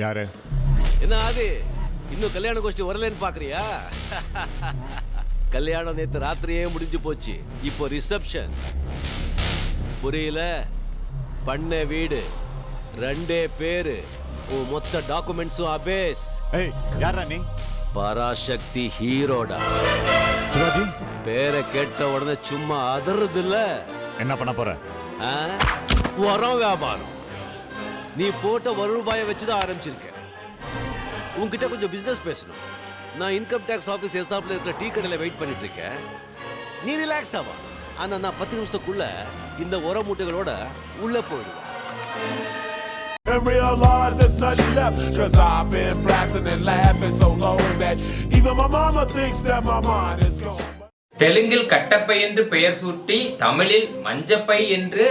யாரு? என்ன ஆதி, இன்னும் கல்யாண கோஷ்டி வரலன்னு பாக்குறியா? கல்யாணம் நேத்து ராத்திரியே முடிஞ்சு போச்சு. இப்போ ரிசப்ஷன். புரியல? பண்ண வீடு, 2 பேரு, உன் மொத்த டாக்குமெண்ட்ஸும் அபேஸ். ஏய், யாரா நீ? பராசக்தி ஹீரோடா. சிவாஜி, பேரை கேட்ட உடனே சும்மா அதறது இல்ல. என்ன பண்ண போற? உரம் வியாபாரம். நீ போட்ட ₹1 வச்சுதான் ஆரம்பிச்சிருக்க. உன்கிட்ட கொஞ்சம் பிசினஸ் பேசணும். நான் இன்கம் டேக்ஸ் ஆஃபீஸ் எதிர்த்தாப்புல இருக்கிற டீ கடையில் வெயிட் பண்ணிட்டு இருக்கேன். நீ ரிலாக்ஸ் ஆவா. ஆனா நான் 10 நிமிஷத்துக்குள்ள இந்த உர மூட்டைகளோட உள்ள போயிடுவேன். And realize there's nothing left, cause I've been blasting and laughing so long that even my mama thinks that my mind is gone. தெலுங்கில் கட்டப்பை என்று பெயர் சூட்டி தமிழில் மஞ்சப்பை என்று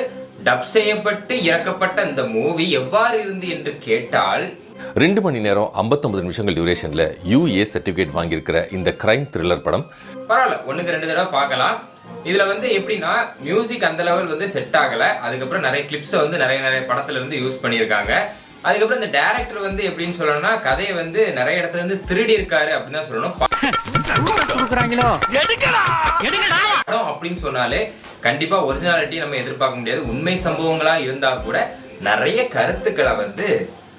டப் செய்யப்பட்டு இறக்கப்பட்ட இந்த மூவி எவ்வாறு இருந்து என்று கேட்டால் 2 மணி நேரம் 59 நிமிஷங்கள் டியூரேஷன்ல UA சர்டிபிகேட் வாங்கியிருக்கிற இந்த கிரைம் த்ரில்லர் படம் பரவாயில்ல, 1க்கு 2 தடவை பார்க்கலாம். இதுல எப்படின்னா மியூசிக் அந்த லெவல் செட் ஆகல. அதுக்கப்புறம் நிறைய கிளிப்ஸ் நிறைய படத்துல இருந்து யூஸ் பண்ணியிருக்காங்க. அதுக்கப்புறம் இந்த டைரக்டர் எப்படின்னு சொல்லணும்னா கதையை நிறைய இடத்துல இருந்து திருடி இருக்காரு அப்படின்னு தான் சொல்லணும். படம் அப்படின்னு சொன்னாலே கண்டிப்பா ஒரிஜினாலிட்டி நம்ம எதிர்பார்க்க முடியாது. உண்மை சம்பவங்களா இருந்தா கூட நிறைய கருத்துக்களை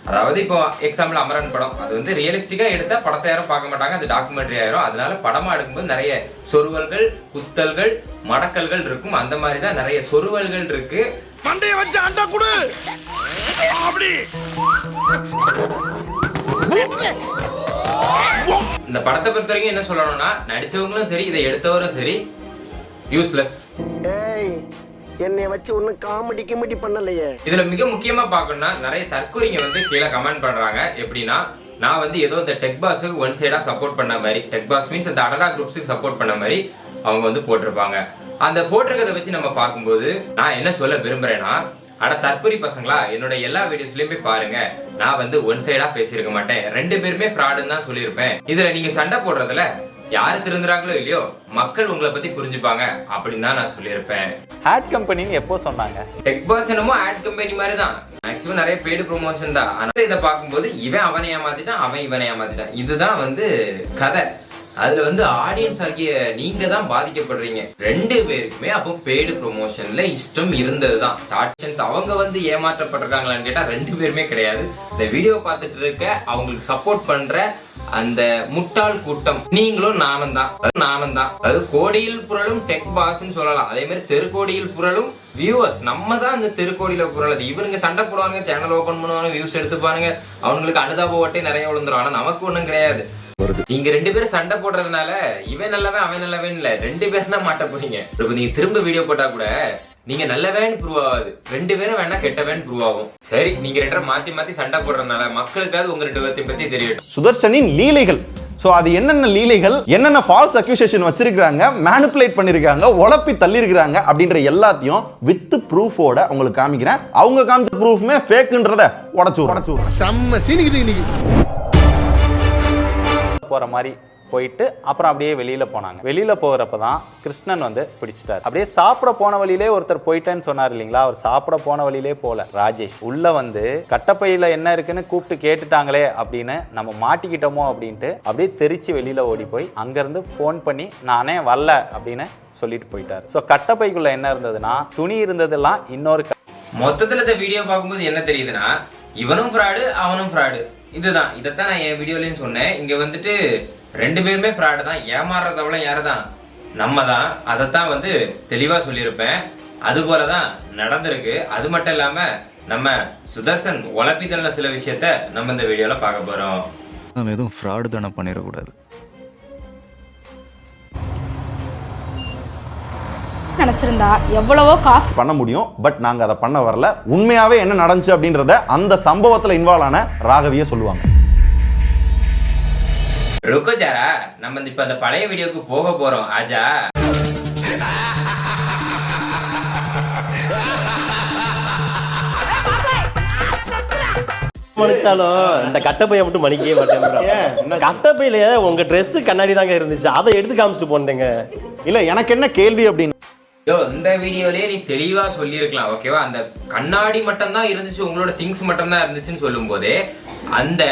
அதாவது இப்போ எக்ஸாம்பிள் அமரன் படம், அது ரியலிஸ்டிக்கா எடுத்தா படத்தை யாரும் பார்க்க மாட்டாங்க, அது டாக்குமெண்ட்ரி ஆயிரும். அதனால படமா எடுக்கும்போது நிறைய சொருவல்கள், குத்தல்கள், மடக்கல்கள் இருக்கும். அந்த மாதிரி தான் நிறைய சொருவல்கள் இருக்கு. மண்டைய வச்சு அண்டா குடு அப்படி. இந்த படத்தை பொறுத்த வரைக்கும் என்ன சொல்லணும்னா நடிச்சவங்களும் சரி இதை எடுத்தவரும் சரி யூஸ்லெஸ். என்னை வச்சு ஒன்னும் காமெடி கிமெடி பண்ணலையே. இதுல மிக முக்கியமா பாக்கணும்னா நிறைய தற்கொலைங்க கீழே கமெண்ட் பண்றாங்க. எப்படின்னா நான் ஏதோ இந்த டெக் பாஸுக்கு ஒன் சைடா சப்போர்ட் பண்ண மாதிரி, டெக் பாஸ் மீன்ஸ் அந்த அடடா குரூப்ஸுக்கு சப்போர்ட் பண்ண மாதிரி அவங்க போட்டிருப்பாங்க. அந்த போட்டிருக்கதை வச்சு நம்ம பார்க்கும்போது நான் என்ன சொல்ல விரும்புறேன்னா, அட தற்கொலை பசங்களா, என்னோட எல்லா வீடியோஸ்லயும் போய் பாருங்க. நான் ஒன் சைடா பேசியிருக்க மாட்டேன், 2 பேருமே ஃப்ராடுன்னு தான் சொல்லியிருப்பேன். இதுல நீங்க சண்டை போடுறதுல யாரு திருந்துறாங்களோ இல்லையோ மக்கள் உங்களை பத்தி புரிஞ்சுப்பாங்க அப்படின்னு தான் நான் சொல்லியிருப்பேன். ஆட் கம்பெனின்னு எப்போ சொன்னாங்க? டெக் பாஸ் என்னமோ ஆட் கம்பெனி மாதிரி தான், மேக்ஸிமம் நிறைய பெய்டு ப்ரொமோஷன் தான். அதனால இதை பார்க்கும்போது இவன் அவனை ஏமாத்திட்டான், அவன் இவனை ஏமாத்திட்டான். இதுதான் கதை. அதுல ஆடியன்ஸ் ஆகிய நீங்க தான் பாதிக்கப்படுறீங்க. 2 பேருக்குமே அப்போ பெய்டு ப்ரொமோஷன்ல இஷ்டம் இருந்ததுதான். ஸ்டார்டிங்ஸ் அவங்க ஏமாற்றப்பட்டிருக்காங்களான்னு கேட்டா 2 பேருமே கிடையாது. இந்த வீடியோ பார்த்துட்டு இருக்க அவங்களுக்கு சப்போர்ட் பண்ற அந்த முட்டாள் கூட்டம் நீங்களும் நானும் தான். அது கோடியில் புரளும் டெக் பாஸ்ன்னு சொல்லலாம். அதே மாதிரி தெருக்கோடியில் புரளும் வியூவர்ஸ். நம்ம தான் அந்த தெருக்கோடியில புரளது. இவருங்க சண்டை போடுவாங்க, சேனல் ஓபன் பண்ணுவாங்க, வியூஸ் எடுத்துப்பானுங்க, அவங்களுக்கு அனுதாப ஓட்டே நிறைய விழுந்துரும். ஆனா நமக்கு ஒண்ணும் கிடையாது. நீங்க 2 பேரும் சண்டை போடுறதுனால இவன் நல்லவன் அவன் நல்லவன் இல்ல, 2 பேரும் தான் மாட்ட போறீங்க. நீங்க திரும்ப வீடியோ போட்டா கூட நீங்க நல்லவன் ப்ரூவ் ஆகாது, 2 பேரும் வேணா கெட்டவன் ப்ரூவ் ஆகும். சரி, நீங்க 2 மாத்தி சண்டை போடுறதுனால மக்களுக்காவது உங்க 2 பேர்த்தையும் பத்தி தெரியும். சுதர்ஷனின் லீலைகள். சோ அது என்னென்ன லீலைகள், என்னென்ன ஃபால்ஸ் அக்யூசேஷன் வச்சிருக்காங்க, மேனிபுலேட் பண்ணிருக்காங்க, உளப்பி தள்ளி இருக்காங்க அப்படின்ற எல்லாத்தையும் வித் ப்ரூஃபோட உங்களுக்கு காமிக்கிறேன். அவங்க காமிச்ச ப்ரூஃப்மே ஃபேக்ன்றத உடைச்சு செம்ம சீனிக்குது இன்னைக்கு. போற மாதிரி போயிட்டு அப்புறம் அப்படியே வெளியில போனாங்க. வெளியில போகிறப்பதான் கிருஷ்ணன் பிடிச்சிட்டாரு. அப்படியே சாப்பிட போன வழியிலே ஒருத்தர் போயிட்டேன்னு சொன்னார் இல்லைங்களா, அவர் சாப்பிட போன வழியிலே போல. ராஜேஷ் உள்ள கட்டப்பையில என்ன இருக்குன்னு கூப்பிட்டு கேட்டுட்டாங்களே அப்படின்னு நம்ம மாட்டிக்கிட்டோமோ அப்படின்ட்டு அப்படியே தெரிச்சு வெளியில ஓடி போய் அங்கிருந்து போன் பண்ணி நானே வரல அப்படின்னு சொல்லிட்டு போயிட்டாரு. ஸோ கட்டப்பைக்குள்ள என்ன இருந்ததுன்னா துணி இருந்ததெல்லாம் இன்னொரு மொத்தத்துல இந்த வீடியோ பார்க்கும்போது என்ன தெரியுதுன்னா இவனும் ஃப்ராடு அவனும் ஃப்ராடு. இதைத்தான் நான் என் வீடியோலயும் சொன்னேன். இங்க 2 பேருமே ஃப்ராடு தான். ஏமாறுறதவள யாருதான்? நம்ம தான். அதைத்தான் தெளிவா சொல்லியிருப்பேன். அது போலதான் நடந்திருக்கு. அது மட்டும் இல்லாம நம்ம சுதர்சன் உழப்பித்தல்ல சில விஷயத்த நம்ம இந்த வீடியோல பார்க்க போறோம். நம்ம எதுவும் ஃப்ராடு தானே பண்ணிடக்கூடாது. நினைச்சிருந்தா எவ்வளவோ காசு பண்ண முடியும். பட் நாங்க அதை பண்ண வரல. உண்மையாவே என்ன நடந்துச்சு அப்படின்றத அந்த சம்பவத்துல இன்வால்வ் ஆன ராகவியே சொல்லுவாங்க. ருக்கோ ஜாரா, நம்ம இப்ப அந்த பழைய வீடியோக்கு போக போறோம். ஆஜா மன்னிச்சாலும் இந்த கட்டப்பையை மட்டும் மன்னிக்கவே மாட்டேன். கட்டப்பையில உங்க ட்ரெஸ் கண்ணாடி தாங்க இருந்துச்சு, அதை எடுத்து காமிச்சிட்டு போனீங்க. இல்ல எனக்கு என்ன கேள்வி அப்படின்னு இந்த வீடியோலயே நீ தெளிவா சொல்லியிருக்கலாம். ஓகேவா, அந்த கண்ணாடி மட்டும் தான் இருந்துச்சு, உங்களோட திங்ஸ் மட்டும் தான் இருந்துச்சுன்னு சொல்லும் போதே அந்த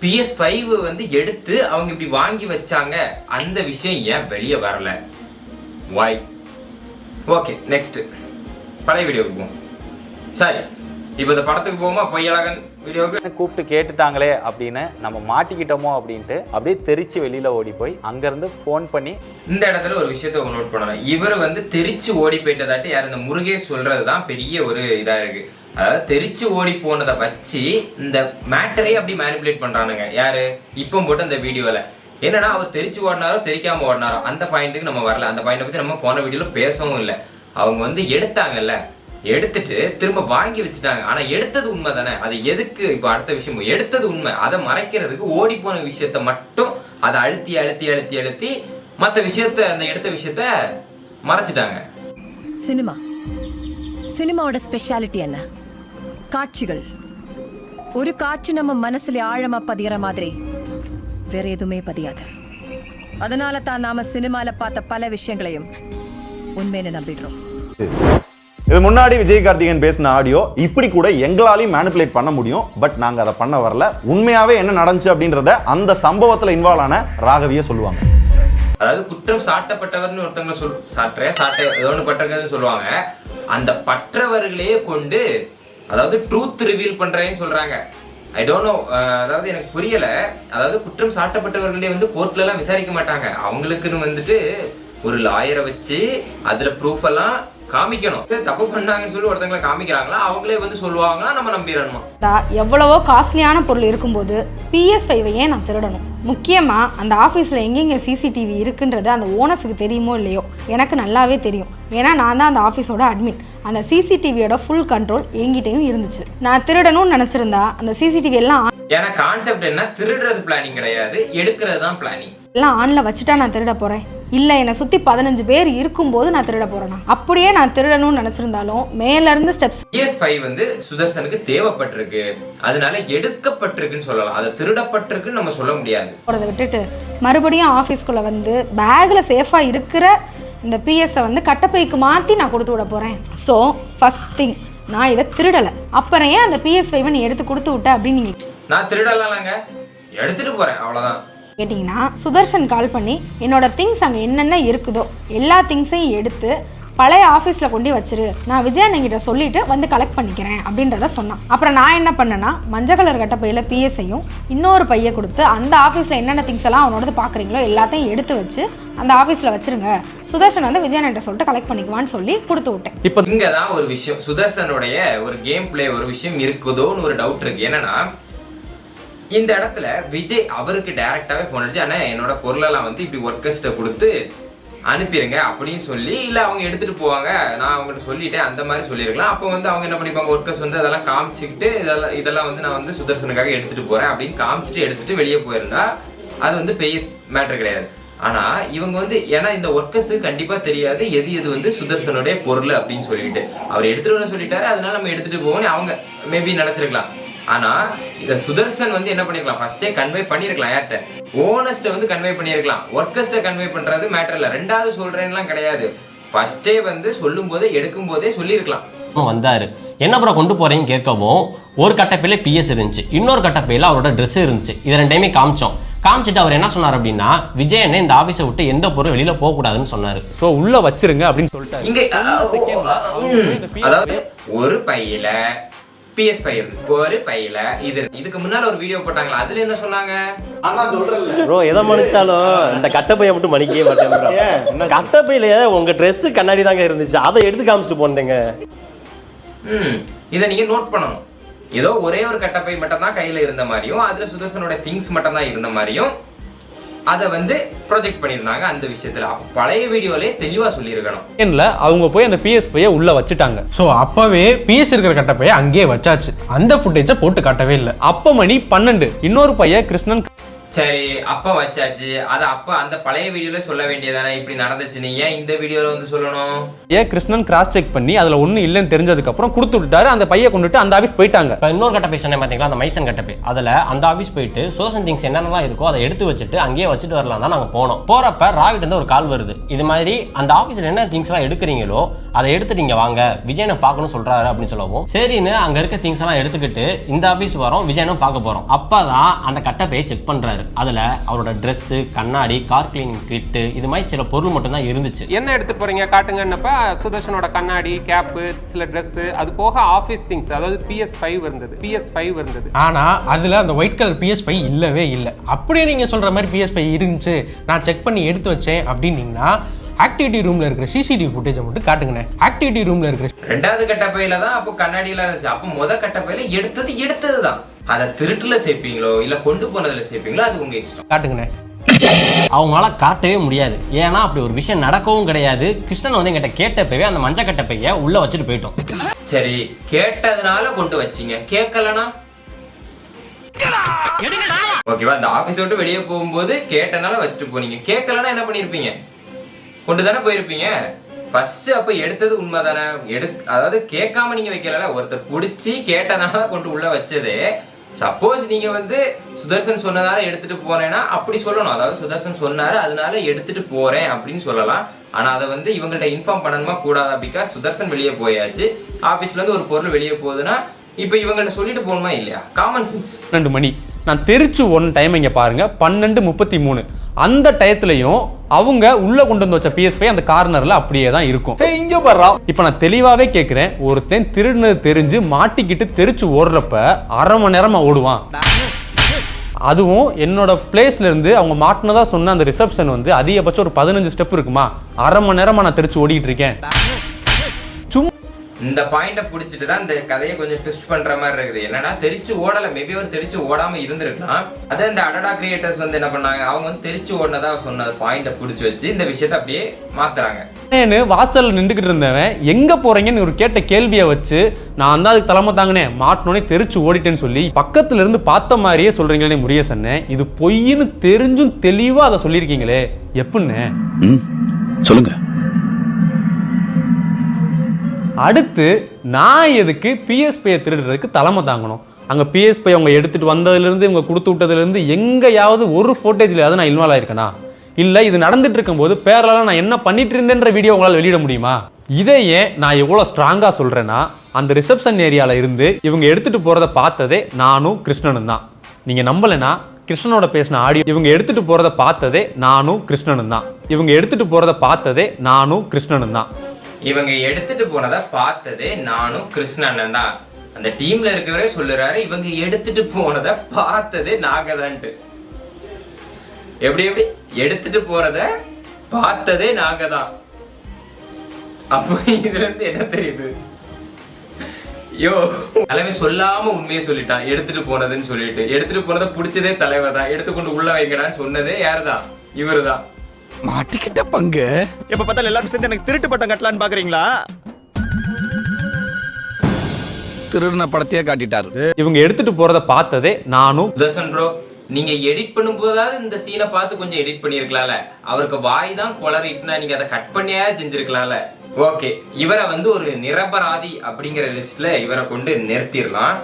PS5 வந்து எடுத்து அவங்க இப்படி வாங்கி வச்சாங்க, அந்த விஷயம் ஏன் வெளியே வரல? Why? ஓகே, நெக்ஸ்ட் பழைய வீடியோக்கு போவோம். சரி, இப்போ இந்த படத்துக்கு போவோமா? பொய்யழகன் வீடியோக்கு கூப்பிட்டு கேட்டுட்டாங்களே அப்படின்னு நம்ம மாட்டிக்கிட்டோமோ அப்படின்ட்டு அப்படியே தெரிச்சு வெளியில ஓடி போய் அங்கிருந்து ஃபோன் பண்ணி இந்த இடத்துல ஒரு விஷயத்த நோட் பண்ணணும். இவர் வந்து தெரிச்சு ஓடி போயிட்டதாட்டி யார் இந்த முருகேஷ் சொல்றதுதான் பெரிய ஒரு இதா இருக்கு. அதாவது தெரிச்சு ஓடி போனதை வச்சு இந்த மேட்டரை அப்படி மேனிபுலேட் பண்றானுங்க. யாரு இப்போ போட்டு அந்த வீடியோல என்னன்னா அவர் தெரிச்சு ஓடினாரோ தெரிக்காம ஓடினாரோ அந்த பாயிண்ட்டுக்கு நம்ம வரல. அந்த பாயிண்ட்டை பத்தி நம்ம போன வீடியோல பேசவும் இல்லை. அவங்க வந்து எடுத்தாங்கல்ல, எடுத்துட்டு திரும்ப வாங்கி வச்சுட்டாங்க. ஆனா எடுத்தது உண்மை தானே? அது எதுக்கு இப்போ அடுத்த விஷயம்? எடுத்தது உண்மை, அதை மறைக்கிறதுக்கு ஓடி போன விஷயத்த மட்டும் அதை அழுத்தி அழுத்தி அழுத்தி அழுத்தி மற்ற விஷயத்த, அந்த எடுத்த விஷயத்த மறைச்சிட்டாங்க. சினிமாவோட ஸ்பெஷாலிட்டி என்ன? காட்சிகள். ஒரு காட்சி நம்ம மனசுல ஆழமா பதிகிற மாதிரி வேற எதுவுமே பதியாது. அதனால தான் நாம சினிமால பார்த்த பல விஷயங்களையும் உண்மைன்னு நம்பிடுறோம். இது முன்னாடி விஜய் கார்த்திகேயன் பேசின ஆடியோ இப்படி கூட எங்களாலையும் மேனிபுலேட் பண்ண முடியும், பட் நாங்க அதை பண்ண வரல. உண்மையாவே என்ன நடந்துச்சு அப்படின்றத அந்த சம்பவத்துல இன்வால்வ் ஆன ராகவியே சொல்லுவாங்க. அதாவது குற்றம் சாட்டப்பட்டவர்னு ஒருத்தவங்க ஏதோன்னு பட்டிருக்கிறதுன்னு சொல்லுவாங்க. அந்த பற்றவர்களையே கொண்டு அதாவது ட்ரூத் ரிவீல் பண்றேன்னு சொல்றாங்க. ஐ டோன்ட் நோ, அதாவது எனக்கு புரியல. அதாவது குற்றம் சாட்டப்பட்டவர்களே வந்து கோர்ட்ல எல்லாம் விசாரிக்க மாட்டாங்க. அவங்களுக்குன்னு வந்துட்டு ஒரு லாயரை வச்சு அதுல ப்ரூஃப் எல்லாம் காமிக்கணும். தப்பு பண்ணாங்கன்னு சொல்லி ஒருத்தங்களை காமிக்கிறாங்களா, அவங்களே வந்து சொல்லுவாங்களா, நம்ம நம்பிடணுமா? எவ்வளவோ காஸ்ட்லியான பொருள் இருக்கும்போது PS5 ஏன் நான் திருடணும்? முக்கியமாக அந்த ஆஃபீஸில் எங்கெங்கே சிசிடிவி இருக்குன்றது அந்த ஓனர்ஸுக்கு தெரியுமோ இல்லையோ, எனக்கு நல்லாவே தெரியும். ஏன்னா நான் தான் அந்த ஆஃபீஸோட அட்மின். அந்த சிசிடிவியோட ஃபுல் கண்ட்ரோல் என்கிட்டையும் இருந்துச்சு. நான் திருடணும்னு நினச்சிருந்தா அந்த சிசிடிவி எல்லாம் ஏன்னா கான்செப்ட் என்ன, திருடுறது பிளானிங் கிடையாது, எடுக்கிறது தான் பிளானிங். எல்லாம் ஆன்ல வச்சுட்டா நான் திருட போகிறேன் இல்லை, என்னை சுற்றி 15 பேர் இருக்கும்போது நான் திருட போகிறேன்னா? அப்படியே நான் திருடணும்னு நினச்சிருந்தாலும் மேலேருந்து ஸ்டெப்ஸ். PS5 வந்து சுதர்சனுக்கு தேவைப்பட்டிருக்கு, அதனால எடுக்கப்பட்டிருக்குன்னு சொல்லலாம். அதை திருடப்பட்டிருக்குன்னு நம்ம சொல்ல முடியாது. போகிறத விட்டுட்டு மறுபடியும் ஆஃபீஸ்குள்ளே வந்து பேக்கில் சேஃபாக இருக்கிற இந்த PS-ஐ வந்து கட்டப்பைக்கு மாற்றி நான் கொடுத்து விட போகிறேன். ஸோ ஃபர்ஸ்ட் திங், நான் இதை திருடலை. அப்புறம் ஏன் அந்த PS5 நீ எடுத்து கொடுத்து விட்ட அப்படின்னு நீங்கள் நான் திருடலாங்க, எடுத்துட்டு போகிறேன், அவ்வளோதான் கேட்டிங்கன்னா, சுதர்ஷன் கால் பண்ணி என்னோட திங்ஸ் அங்கே என்னென்ன இருக்குதோ எல்லா திங்ஸையும் எடுத்து பழைய ஆஃபீஸில் கொண்டு வச்சிரு, நான் விஜயண்ணங்கிட்ட சொல்லிட்டு வந்து கலெக்ட் பண்ணிக்கிறேன் அப்படின்றத சொன்னான். அப்புறம் நான் என்ன பண்ணேன்னா, மஞ்சள் கலர் கட்டப்பையில் PS-ஐயும் இன்னொரு பையை கொடுத்து அந்த ஆஃபீஸில் என்னென்ன திங்ஸ் எல்லாம் அவனோட பார்க்குறீங்களோ எல்லாத்தையும் எடுத்து வச்சு அந்த ஆஃபீஸில் வச்சிருங்க, சுதர்ஷன் வந்து விஜயண்ணன்ட்ட சொல்லிட்டு கலெக்ட் பண்ணிக்குவான்னு சொல்லி கொடுத்து விட்டேன். இப்போ இங்கே தான் ஒரு விஷயம், சுதர்சனுடைய ஒரு கேம் பிளே ஒரு விஷயம் இருக்குதோன்னு ஒரு டவுட் இருக்கு. என்னன்னா, இந்த இடத்துல விஜய் அவருக்கு டைரக்டாவே ஃபோன் அடிச்சு, ஆனால் என்னோட பொருளெல்லாம் வந்து இப்படி ஒர்க்கர்ஸ்ட்டை கொடுத்து அனுப்பிடுங்க அப்படின்னு சொல்லி, இல்லை அவங்க எடுத்துட்டு போவாங்க, நான் அவங்கள்ட்ட சொல்லிட்டேன் அந்த மாதிரி சொல்லியிருக்கலாம். அப்போ வந்து அவங்க என்ன பண்ணிப்பாங்க, ஒர்க்கர்ஸ் வந்து அதெல்லாம் காமிச்சிக்கிட்டு இதெல்லாம் வந்து நான் வந்து சுதர்சனுக்காக எடுத்துட்டு போறேன் அப்படின்னு காமிச்சிட்டு எடுத்துட்டு வெளியே போயிருந்தா அது வந்து பெரிய மேட்டர் கிடையாது. ஆனா இவங்க வந்து, ஏன்னா இந்த ஒர்க்கர்ஸு கண்டிப்பா தெரியாது எது எது வந்து சுதர்சனுடைய பொருள் அப்படின்னு சொல்லிட்டு அவர் எடுத்துட்டு வர சொல்லிட்டாரு, அதனால நம்ம எடுத்துட்டு போவோம்னு அவங்க மேபி நினைச்சிருக்கலாம். ஆனா இந்த சுதர்சன் வந்து என்ன பண்ணிருக்கலாம், ஃபர்ஸ்டே கன்வே பண்ணிருக்கலாம். யார்கிட்ட? ஓனர்ஸ்ட்ட வந்து கன்வே பண்ணிருக்கலாம். ஒர்க்கர்ஸ்ட்ட கன்வே பண்றது மேட்டர் இல்ல, ரெண்டாவது சொல்றேன்லாம் கிடையாது. ஃபர்ஸ்டே வந்து சொல்லும் போதே எடுக்கும் போதே சொல்லியிருக்கலாம். வந்தாரு, என்ன ப்ரோ கொண்டு போறீங்கன்னு கேட்கவும், ஒரு கட்டப்பையில PS இருந்துச்சு, இன்னொரு கட்டப்பையில அவரோட ட்ரெஸ் இருந்துச்சு. இது ரெண்டையுமே காமிச்சிட்டு அவர் என்ன சொன்னார் அப்படின்னா, விஜயண்ணே இந்த ஆஃபீஸை விட்டு எந்த பொருள் வெளியில போக கூடாதுன்னு சொன்னாரு. ஸோ உள்ள வச்சிருங்க அப்படின்னு சொல்லிட்டாரு. இங்க அதாவது ஒரு பையில PS5 ஒரு பையில இதுக்கு முன்னால ஒரு வீடியோ போட்டாங்களா, அதுல என்ன சொன்னாங்க? ப்ரோ எதை மன்னிச்சாலும் இந்த கட்டப்பையை மட்டும் மன்னிக்கவே மாட்டேன். கட்டப்பையில உங்க ட்ரெஸ் கண்ணாடி தாங்க இருந்துச்சு, அதை எடுத்து காமிச்சிட்டு போனீங்க. இதை நீங்க நோட் பண்ணணும். ஏதோ ஒரே ஒரு கட்டப்பை மட்டும் தான் கையில இருந்த மாதிரியும், அதுல சுதர்சனோட திங்ஸ் மட்டும் தான் இருந்த மாதிரியும் அதை வந்து ப்ரொஜெக்ட் பண்ணியிருந்தாங்க. அந்த விஷயத்துல பழைய வீடியோலே தெளிவா சொல்லியிருக்கணும். அவங்க போய் அந்த PS5 உள்ள வச்சுட்டாங்க. ஸோ அப்பவே PS இருக்கிற கட்டப்பையை அங்கேயே வச்சாச்சு, அந்த ஃபுட்டேஜை போட்டு காட்டவே இல்லை. அப்ப மணி 12. இன்னொரு பையன் கிருஷ்ணன் சரி அப்ப வச்சாச்சு. அது அப்ப அந்த பழைய வீடியோல சொல்ல வேண்டியதானே இப்படி நடந்துச்சுன்னு, ஏன் இந்த வீடியோல வந்து சொல்லணும்? ஏன் கிருஷ்ணன் கிராஸ் செக் பண்ணி அதுல ஒண்ணு இல்லைன்னு தெரிஞ்சதுக்கு அப்புறம் கொடுத்து விட்டாரு, அந்த பையை கொண்டுட்டு அந்த ஆபீஸ் போயிட்டாங்க. இப்போ இன்னொரு கட்ட போய் சொன்னேன் பாத்தீங்களா, அந்த மைசன் கட்ட போய் அதுல அந்த ஆபீஸ் போயிட்டு சுதர்சன் திங்ஸ் என்னென்னலாம் இருக்கோ அதை எடுத்து வச்சுட்டு அங்கேயே வச்சுட்டு வரலாம் தான் நாங்க போனோம். போறப்ப ராவிட் வந்து ஒரு கால் வருது, இது மாதிரி அந்த ஆபீஸ்ல என்ன திங்ஸ் எல்லாம் எடுக்கிறீங்களோ அதை எடுத்துட்டு இங்க வாங்க, விஜயனை பார்க்கணும் சொல்றாரு அப்படின்னு சொல்லவும் சரின்னு அங்க இருக்க திங்ஸ் எல்லாம் எடுத்துக்கிட்டு இந்த ஆபீஸ் வரோம், விஜயனும் பார்க்க போறோம். அப்பதான் அந்த கட்ட போய் செக் பண்றாரு. அதுல அவரோட Dress, கண்ணாடி, கார் கிளீனிங் கிட், இது மாதிரி சில பொருள் மட்டும் தான் இருந்துச்சு. என்ன எடுத்து போறீங்க காட்டுங்கன்னப்ப சுதர்ஷனோட கண்ணாடி, கேப், சில Dress, அது போக ஆபீஸ் திங்ஸ், அதாவது PS5 இருந்தது. ஆனா அதுல அந்த ஒயிட் கலர் PS5 இல்லவே இல்லை. அப்படியே நீங்க சொல்ற மாதிரி PS5 இருந்துச்சு, நான் செக் பண்ணி எடுத்து வச்சேன் அப்படின்னீங்கன்னா ஆக்டிவிட்டி ரூம்ல இருக்கிற சிசிடிவி ஃபுட்டேஜை மட்டும் காட்டுங்கண்ணே. ஆக்டிவிட்டி ரூம்ல இருக்கிற ரெண்டாவது கட்டப்பையில தான் அப்போ கண்ணாடி எல்லாம் இருந்துச்சு. அப்போ முத கட்டப்பையில எடுத்ததுதான். அதை திருட்டுல சேர்ப்பீங்களோ இல்ல கொண்டு போனதுல சேர்ப்பீங்களோ அது உங்க இஷ்டம். காட்டுங்கண்ணே. அவங்களால காட்டவே முடியாது, ஏன்னா அப்படி ஒரு விஷயம் நடக்கவும் கிடையாது. கிருஷ்ணன் வந்து எங்கிட்ட கேட்டப்பவே அந்த மஞ்சள் கட்டப்பைய உள்ள வச்சுட்டு போயிட்டோம். சரி கேட்டதுனால கொண்டு வச்சீங்க, கேட்கலனா ஓகேவா? அந்த ஆபீஸ் விட்டு வெளியே போகும்போது கேட்டனால வச்சுட்டு போனீங்க, கேட்கலனா என்ன பண்ணிருப்பீங்க? கொண்டு தானே போயிருப்பீங்க. ஃபர்ஸ்ட் அப்ப எடுத்தது உண்மைதானே? அதாவது கேட்காம நீங்க வைக்கல, ஒருத்தர் பிடிச்சி கேட்டனால கொண்டு உள்ள வச்சதே. சப்போஸ் நீங்க வந்து சுதர்சன் சொன்னதால எடுத்துட்டு போனேன்னா அப்படி சொல்லணும், அதாவது சுதர்சன் சொன்னாரு அதனால எடுத்துட்டு போறேன் அப்படின்னு சொல்லலாம். ஆனா அதை வந்து இவங்கள்ட்ட இன்ஃபார்ம் பண்ணணுமா கூடாதா? பிகாஸ் சுதர்சன் வெளியே போயாச்சு, ஆபீஸ்ல இருந்து ஒரு பொருள் வெளியே போகுதுன்னா இப்ப இவங்கள்ட்ட சொல்லிட்டு போகணுமா இல்லையா? Common sense. 2 மணி நான் தெரிச்சு ஒன் டைம் இங்க பாருங்க 12:33 அந்த டயத்துலயும் அவங்க உள்ள கொண்டு வந்து வச்ச PS5 அந்த கார்னர்ல அப்படியே தான் இருக்கும். இங்க பாரு, இப்ப நான் தெளிவாவே கேக்குறேன், ஒருத்தன் திருடுனது தெரிஞ்சு மாட்டிக்கிட்டு தெரிச்சு ஓடுறப்ப அரை மணி நேரமா ஓடுவான். அதுவும் என்னோட பிளேஸ்ல இருந்து அவங்க மாட்டினதா சொன்ன அந்த ரிசப்ஷன் வந்து அதிகபட்சம் ஒரு 15 ஸ்டெப் இருக்குமா, அரை மணி நேரமா நான் தெரிச்சு ஓடிட்டு இருக்கேன். இந்த பாயிண்ட புடிச்சிட்டு தான் இந்த கதையை கொஞ்சம் ட்விஸ்ட் பண்ற மாதிரி இருக்குது. என்னன்னா தெரிச்சு ஓடல, மேபி அவர் தெரிச்சு ஓடாம இருந்திருக்கலாம். அதே இந்த அடடா கிரியேட்டர்ஸ் வந்து என்ன பண்ணாங்க, அவங்க வந்து தெரிச்சு ஓடினதா சொன்ன பாயிண்ட புடிச்சு வச்சு இந்த விஷயத்தை அப்படியே மாத்துறாங்க. வாசல் நின்றுகிட்டு இருந்தவன் எங்க போறீங்கன்னு ஒரு கேட்ட கேள்வியை வச்சு நான் தான் அதுக்கு தலைமை தாங்கினேன், மாட்டினோடனே தெரிச்சு ஓடிட்டேன்னு சொல்லி பக்கத்துல இருந்து பார்த்த மாதிரியே சொல்றீங்களே முருகேசன், இது பொய்ன்னு தெரிஞ்சும் தெளிவா அதை சொல்லியிருக்கீங்களே எப்படின்னு சொல்லுங்க. அடுத்து நான் எதுக்கு PS5 திருடுறதுக்கு தலைமை தாங்கணும்? அங்கே PS5 அவங்க எடுத்துட்டு வந்ததுலேருந்து இவங்க கொடுத்து விட்டதுலேருந்து எங்கேயாவது ஒரு ஃபோட்டேஜ்லையாவது நான் இன்வால்வ் ஆயிருக்கேனா? இல்லை இது நடந்துட்டு இருக்கும்போது பேரலாம் நான் என்ன பண்ணிட்டு இருந்தேன்ற வீடியோ உங்களால் வெளியிட முடியுமா? இதையே நான் எவ்வளோ ஸ்ட்ராங்காக சொல்கிறேன்னா, அந்த ரிசப்ஷன் ஏரியாவில் இருந்து இவங்க எடுத்துகிட்டு போகிறத பார்த்ததே நானும் கிருஷ்ணனும் தான். நீங்கள் நம்பலைன்னா கிருஷ்ணனோட பேசின ஆடியோ, இவங்க எடுத்துகிட்டு போகிறத பார்த்ததே நானும் கிருஷ்ணனும் தான். இவங்க எடுத்துகிட்டு போகிறத பார்த்ததே நானும் கிருஷ்ணனும் தான். இவங்க எடுத்துட்டு போனதை பார்த்ததே நானும் கிருஷ்ணன் தான். அந்த டீம்ல இருக்கவரே சொல்லுறாரு இவங்க எடுத்துட்டு போனதை பார்த்ததே நாங்க தான்ட்டு. எப்படி எடுத்துட்டு போறத பார்த்ததே நாங்க தான். அப்ப இதுல இருந்து என்ன தெரியுது? யோ தலைமை சொல்லாம உண்மையை சொல்லிட்டான், எடுத்துட்டு போனதுன்னு சொல்லிட்டு. எடுத்துட்டு போனதை பிடிச்சதே தலைவர் தான், எடுத்துக்கொண்டு உள்ள வைங்கடான்னு சொன்னதே யாருதான்? இவரு தான். மாட்டிக்கிட்ட பங்கு. எப்ப பார்த்தாலும் எல்லாரும் சேர்ந்து எனக்கு திருட்டு பட்டம் கட்டலான்னு பாக்குறீங்களா? திருடின படத்தையே காட்டிட்டாரு. இவங்க எடுத்துட்டு போறத பார்த்ததே நானும். சுதர்சன் ப்ரோ, நீங்க எடிட் பண்ணும்போதாவது இந்த சீனை பார்த்து கொஞ்சம் எடிட் பண்ணிருக்கலாம்ல. அவருக்கு வாய் தான் குளறிட்டுனா நீங்க அதை கட் பண்ணியா செஞ்சிருக்கலாம்ல. ஓகே, இவரை வந்து ஒரு நிரபராதி அப்படிங்கிற லிஸ்ட்ல இவரை கொண்டு நிறுத்திடலாம்.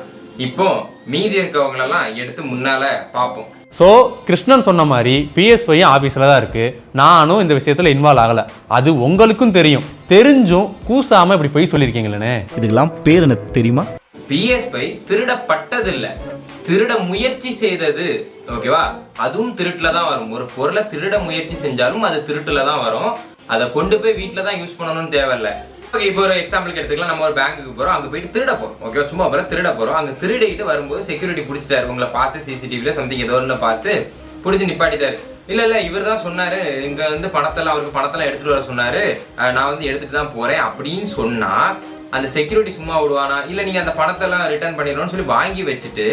இப்போ மீதி இருக்கவங்களெல்லாம் எடுத்து முன்னால பார்ப்போம். ஸோ கிருஷ்ணன் சொன்ன மாதிரி PS5 ஆஃபீஸில் தான் இருக்கு. நானும் இந்த விஷயத்தில் இன்வால்வ் ஆகலை, அது உங்களுக்கும் தெரியும். தெரிஞ்சும் கூசாம இப்படி போய் சொல்லியிருக்கீங்களே. இதுக்கெல்லாம் பேர் எனக்கு தெரியுமா? PS5 திருடப்பட்டது இல்ல, திருட முயற்சி செய்தது. ஓகேவா? அதுவும் திருட்டுல தான் வரும். ஒரு பொருளை திருட முயற்சி செஞ்சாலும் அது திருட்டுல தான் வரும். அதை கொண்டு போய் வீட்டுல தான் யூஸ் பண்ணணும்னு தேவையில்லை. ஓகே, இப்போ ஒரு எக்ஸாம்பிளுக்கு எடுத்துக்கலாம். நம்ம ஒரு பேங்குக்கு போறோம், அங்க போயிட்டு திருட போறோம். ஓகேவா? சும்மா போற திருட போறோம். அங்க திருடிட்டு வரும்போது செக்யூரிட்டி பிடிச்சிட்டாரு. உங்களை பார்த்து சிசிடிவில சம்திங் ஏதோ ஒன்று பார்த்து பிடிச்சி நிப்பாட்டிட்டாரு. இல்ல இவர் தான் சொன்னாரு, இங்க வந்து பணத்தெல்லாம் அவருக்கு பணத்தெல்லாம் எடுத்துட்டு வர சொன்னாரு, நான் வந்து எடுத்துட்டு தான் போறேன் அப்படின்னு சொன்னா அந்த செக்யூரிட்டி சும்மா விடுவானா? இல்ல நீங்க அந்த பணத்தெல்லாம் ரிட்டர்ன் பண்ணிடணும்னு சொல்லி வாங்கி வச்சுட்டு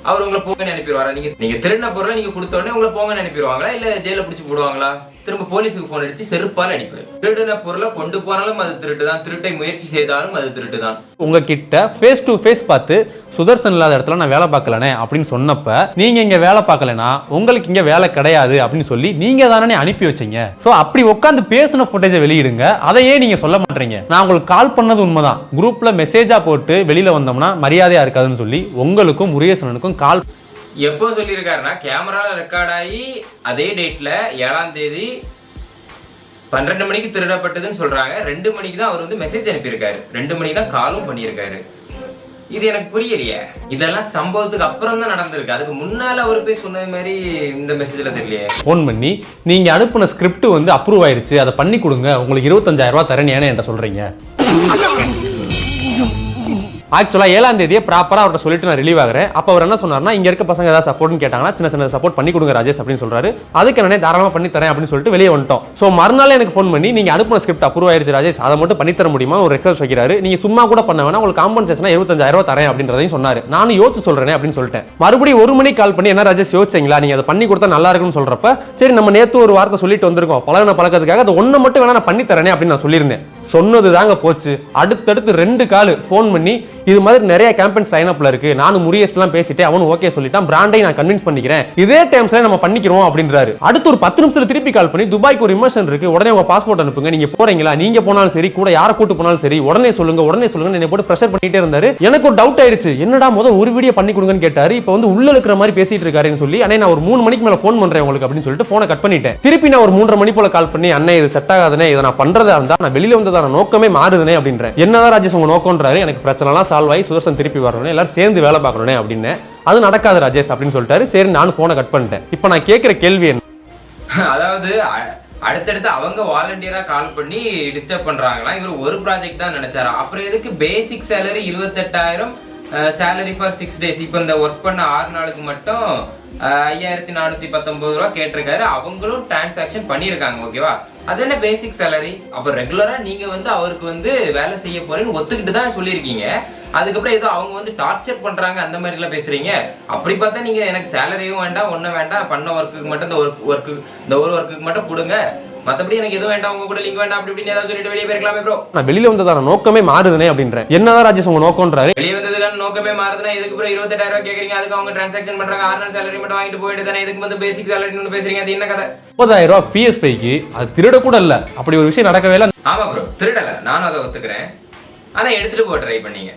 அவர் உங்களை போங்கன்னு அனுப்பிடுவாரா? நீங்க திருடின பொருளை நீங்க கொடுத்த உடனே உங்களை போங்கன்னு அனுப்பிடுவாங்களா? இல்ல ஜெயில பிடிச்சி போடுவாங்களா? திரும்ப போலீஸுக்கு போன் அடிச்சு செருப்பால் அடிப்பார். திருடுன பொருளை கொண்டு போனாலும் அது திருட்டு தான், திருட்டை முயற்சி செய்தாலும் அது திருட்டு தான். உங்ககிட்ட ஃபேஸ் டு ஃபேஸ் பார்த்து சுதர்சன் இல்லாத இடத்துல நான் வேலை பார்க்கலனே அப்படின்னு சொன்னப்ப நீங்க இங்க வேலை பார்க்கலனா உங்களுக்கு இங்க வேலை கிடையாது அப்படின்னு சொல்லி நீங்க தானே அனுப்பி வச்சீங்க. சோ அப்படி உட்கார்ந்து பேசின ஃபுட்டேஜை வெளியிடுங்க, அதையே நீங்க சொல்ல மாட்டீங்க. நான் உங்களுக்கு கால் பண்ணது உண்மைதான், குரூப்ல மெசேஜா போட்டு வெளியில வந்தோம்னா மரியாதையா இருக்காதுன்னு சொல்லி உங்களுக்கும் முருகேசனுக்கும் கால் எப்போ சொல்லியிருக்காருன்னா கேமரால ரெக்கார்ட் ஆகி அதே டேட்ல 7ஆம் தேதி 12 மணிக்கு திருடப்பட்டதுன்னு சொல்றாங்க. 2 மணிக்கு தான் அவர் வந்து மெசேஜ் அனுப்பியிருக்காரு, 2 மணிக்கு தான் காலும் பண்ணியிருக்காரு. இது எனக்கு புரியலையே. இதெல்லாம் சம்பவத்துக்கு அப்புறம் தான் நடந்திருக்கு, அதுக்கு முன்னால அவர் போய் சொன்னது மாதிரி இந்த மெசேஜ்ல தெரியலையே. ஃபோன் பண்ணி நீங்க அனுப்பின ஸ்கிரிப்ட் வந்து அப்ரூவ் ஆயிருச்சு, அதை பண்ணி கொடுங்க, உங்களுக்கு 25,000 ரூபாய் தரேன் ஏன்னு என்கிட்ட சொல்றீங்க. ஆக்சுவலா 7ஆம் தேதியே ப்ராப்பரா அவர்கிட்ட சொல்லிட்டு நான் ரிலீவ் ஆகிறேன். அப்ப அவர் என்ன சொன்னார்னா, இங்க இருக்க பசங்க ஏதாவது சப்போர்ட்னு கேட்டாங்கன்னா சின்ன சின்ன சப்போர்ட் பண்ணி கொடுங்க ராஜேஷ் அப்படின்னு சொல்றாரு. அதுக்கு என்னனே தாராளமா பண்ணி தரேன் அப்படின்னு சொல்லிட்டு வெளியே வந்துட்டோம். சோ மறுநாள் எனக்கு ஃபோன் பண்ணி நீங்க அனுப்பின ஸ்கிரிப்ட் அப்ரூவ் ஆயிருச்சு ராஜேஷ், அதை மட்டும் பண்ணி தர முடியுமா ஒரு ரெக்வஸ்ட் வைக்கிறாரு. நீங்க சும்மா கூட பண்ண வேணா, உங்களுக்கு காம்பன்சேஷனா 25,000 ரூபாய் தரேன் அப்படின்றதையும் சொன்னாரு. நானும் யோசிச்சு சொல்றேன் அப்படின்னு சொல்லிட்டேன். மறுபடியும் 1 மணிக்கு கால் பண்ணி என்ன ராஜேஷ் யோசிச்சீங்களா, நீங்க அதை பண்ணி கொடுத்தா நல்லா இருக்குன்னு சொல்றப்ப சரி நம்ம நேத்து ஒரு வார்த்தை சொல்லிட்டு வந்திருக்கோம், பழக்கத்துக்காக அதை ஒண்ணு மட்டும் வேணா நான் பண்ணி தரேனே அப்படின்னு நான் சொல்லியிருந்தேன். சொன்னது தாங்க போச்சு. அடுத்தடுத்து 2 கால் ஃபோன் பண்ணி இது மாதிரி நிறைய கேம்பெயின்ஸ் லைன் அப்ல இருக்கு, நானும் முருகேஷ்லாம் பேசிட்டு அவனும் ஓகே சொல்லிட்டான், பிராண்டை நான் கன்வின்ஸ் பண்ணிக்கிறேன், இதே டைம்ஸ்ல நம்ம பண்ணிக்கிறோம் அப்படின்றாரு. அடுத்து ஒரு 10 நிமிஷத்துல திருப்பி கால் பண்ணி துபாய்க்கு ஒரு இமர்ஷன் இருக்கு, உடனே உங்க பாஸ்போர்ட் அனுப்புங்க, நீங்க போறீங்களா, நீங்க போனாலும் சரி கூட யாரை கூட்டு போனாலும் சரி உடனே சொல்லுங்க என்னை போட்டு பிரஷர் பண்ணிட்டே இருந்தாரு. எனக்கு ஒரு டவுட் ஆயிடுச்சு, என்னடா முதல் ஒரு வீடியோ பண்ணி கொடுங்கன்னு கேட்டாரு, இப்போ வந்து உள்ள இருக்கிற மாதிரி பேசிட்டு இருக்காருன்னு சொல்லி அண்ணே நான் ஒரு 3 மணிக்கு மேல ஃபோன் பண்றேன் உங்களுக்கு அப்படின்னு சொல்லிட்டு போனை கட் பண்ணிட்டேன். திருப்பி நான் ஒரு 3:30 மணி போல கால் பண்ணி அண்ணே இது செட் ஆகாதுனே, இதை நான் பண்றதா இருந்தா நான் வெளியில வந்ததான நோக்கமே மாறுதுனே அப்படின்றேன். என்னதான் ராஜேஷ் உங்க நோக்கம்ன்றாரு. எனக்கு பிரச்சனை எல்லாம் சால்வ் ஆகி சுதர்சன் திருப்பி வரணும், எல்லாரும் சேர்ந்து வேலை பார்க்கணும் அப்படின்னு. அது நடக்காது ராஜேஷ் அப்படின்னு சொல்லிட்டாரு. சரி நானும் போனை கட் பண்ணிட்டேன். இப்போ நான் கேட்கிற கேள்வி என்ன, அதாவது அடுத்தடுத்து அவங்க வாலண்டியரா கால் பண்ணி டிஸ்டர்ப் பண்றாங்களா, இவர் ஒரு ப்ராஜெக்ட் தான் நினைச்சாரா, அப்புறம் எதுக்கு பேசிக் சேலரி 28,000 சேலரி ஃபார் 6 days, இப்போ இந்த ஒர்க் பண்ண 6 நாளுக்கு மட்டும் 5,419 ரூபா கேட்டிருக்காரு. அவங்களும் டிரான்சாக்ஷன் பண்ணியிருக்காங்க, ஓகேவா, அது என்ன பேசிக் சேலரி. அப்போ ரெகுலரா நீங்க வந்து அவருக்கு வந்து வேலை செய்ய போறேன்னு ஒத்துக்கிட்டு தான் சொல்லியிருக்கீங்க. அதுக்கப்புறம் ஏதோ அவங்க வந்து டார்ச்சர் பண்றாங்க அந்த மாதிரி எல்லாம் பேசுறீங்க. அப்படி பார்த்தா நீங்க எனக்கு சேலரியும் வேண்டாம் ஒன்றும் வேண்டாம், பண்ண ஒர்க்குக்கு மட்டும் இந்த ஒரு ஒர்க்குக்கு மட்டும் கொடுங்க, மத்தபடி எனக்கு எதுவும் வேண்டாம், உங்க கூட லிங்க் வேண்டாம் அப்படி இப்படின்னு ஏதாவது சொல்லிட்டு வெளியே போயிருக்கலாமே ப்ரோ. நான் வெளியில வந்ததான நோக்கமே மாறுதுனே அப்படின்றேன். என்னதான் ராஜேஷ் உங்க நோக்கம்ன்றாரு. வெளியே வந்ததுக்கான நோக்கமே மாறுதுன்னா எதுக்கு ப்ரோ 28,000 ரூபாய் கேக்குறீங்க, அதுக்கு அவங்க டிரான்சாக்ஷன் பண்றாங்க, 6 நாள் சேலரி மட்டும் வாங்கிட்டு போயிட்டு தானே, இதுக்கு வந்து பேசிக் சேலரின்னு பேசுறீங்க, அது என்ன கதை? 30,000 ரூபாய் பிஎஸ்பிக்கு அது திருட கூட இல்ல, அப்படி ஒரு விஷயம் நடக்கவே இல்லை. ஆமா ப்ரோ திருடல, நானும் அதை ஒத்துக்கிறேன், ஆனா எடுத்துட்டு போக ட்ரை பண்ணீங்க.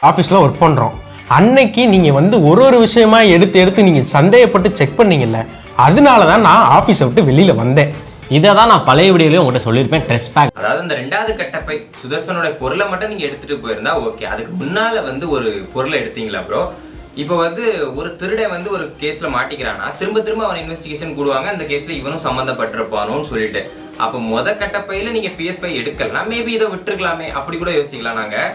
ஆஃபீஸில் ஒர்க் பண்ணுறோம், அன்னைக்கு நீங்கள் வந்து ஒரு விஷயமா எடுத்து நீங்கள் சந்தேகப்பட்டு செக் பண்ணீங்கல்ல, அதனால தான் நான் ஆஃபீஸை விட்டு வெளியில் வந்தேன். இதை தான் நான் பழைய வீடியோலையும் உங்கள்கிட்ட சொல்லியிருப்பேன், ட்ரெஸ் பேக். அதாவது இந்த 2வது கட்டப்பை சுதர்சனோட பொருளை மட்டும் நீங்கள் எடுத்துகிட்டு போயிருந்தா ஓகே, அதுக்கு முன்னால் வந்து ஒரு பொருளை எடுத்தீங்களா ப்ரோ? இப்போ வந்து ஒரு திருடன் வந்து ஒரு கேஸில் மாட்டிக்கிறான்னா திரும்ப அவன் இன்வெஸ்டிகேஷன் கூடுவாங்க, அந்த கேஸில் இவனும் சம்மந்தப்பட்டிருப்பானோன்னு சொல்லிட்டு. அப்போ PS5 நீங்கள் PS5 எடுக்கலாம், மேபி இதை விட்டுருக்கலாமே அப்படி கூட யோசிக்கலாம். நாங்கள்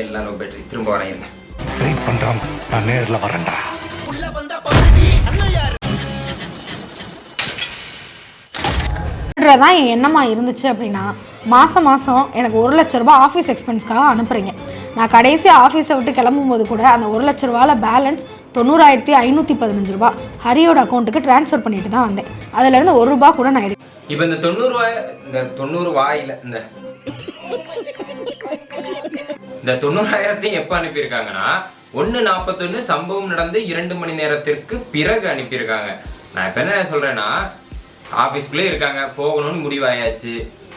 எல்லாம் லோ பேட்டரி திரும்ப வரேன், வெயிட் பண்றாங்க, நான் நேர்ல வரேன்டா. தான் என் எண்ணமா இருந்துச்சு அப்படின்னா மாதம் எனக்கு 1 லட்ச ரூபாய் ஆஃபீஸ் எக்ஸ்பென்ஸ்க்காக அனுப்புறீங்க. நான் கடைசி ஆஃபீஸை விட்டு கிளம்பும்போது கூட அந்த 1 லட்ச ரூபாயில் பேலன்ஸ் 90,515 ரூபாய் ஹரியோட அக்கௌண்ட்டுக்கு ட்ரான்ஸ்ஃபர் பண்ணிட்டு தான் வந்தேன். அதுலேருந்து 1 ரூபா கூட நான் எடுக்கிறேன். இப்போ இந்த 90 வாயில இந்த 90,000 எப்போ அனுப்பியிருக்காங்கன்னா 1:41 சம்பவம் நடந்து 2 மணி நேரத்திற்கு பிறகு அனுப்பியிருக்காங்க. நான் இப்போ என்ன சொல்றேன்னா, ஆஃபீஸ்க்குள்ளே இருக்காங்க, போகணும்னு முடிவாயாச்சு,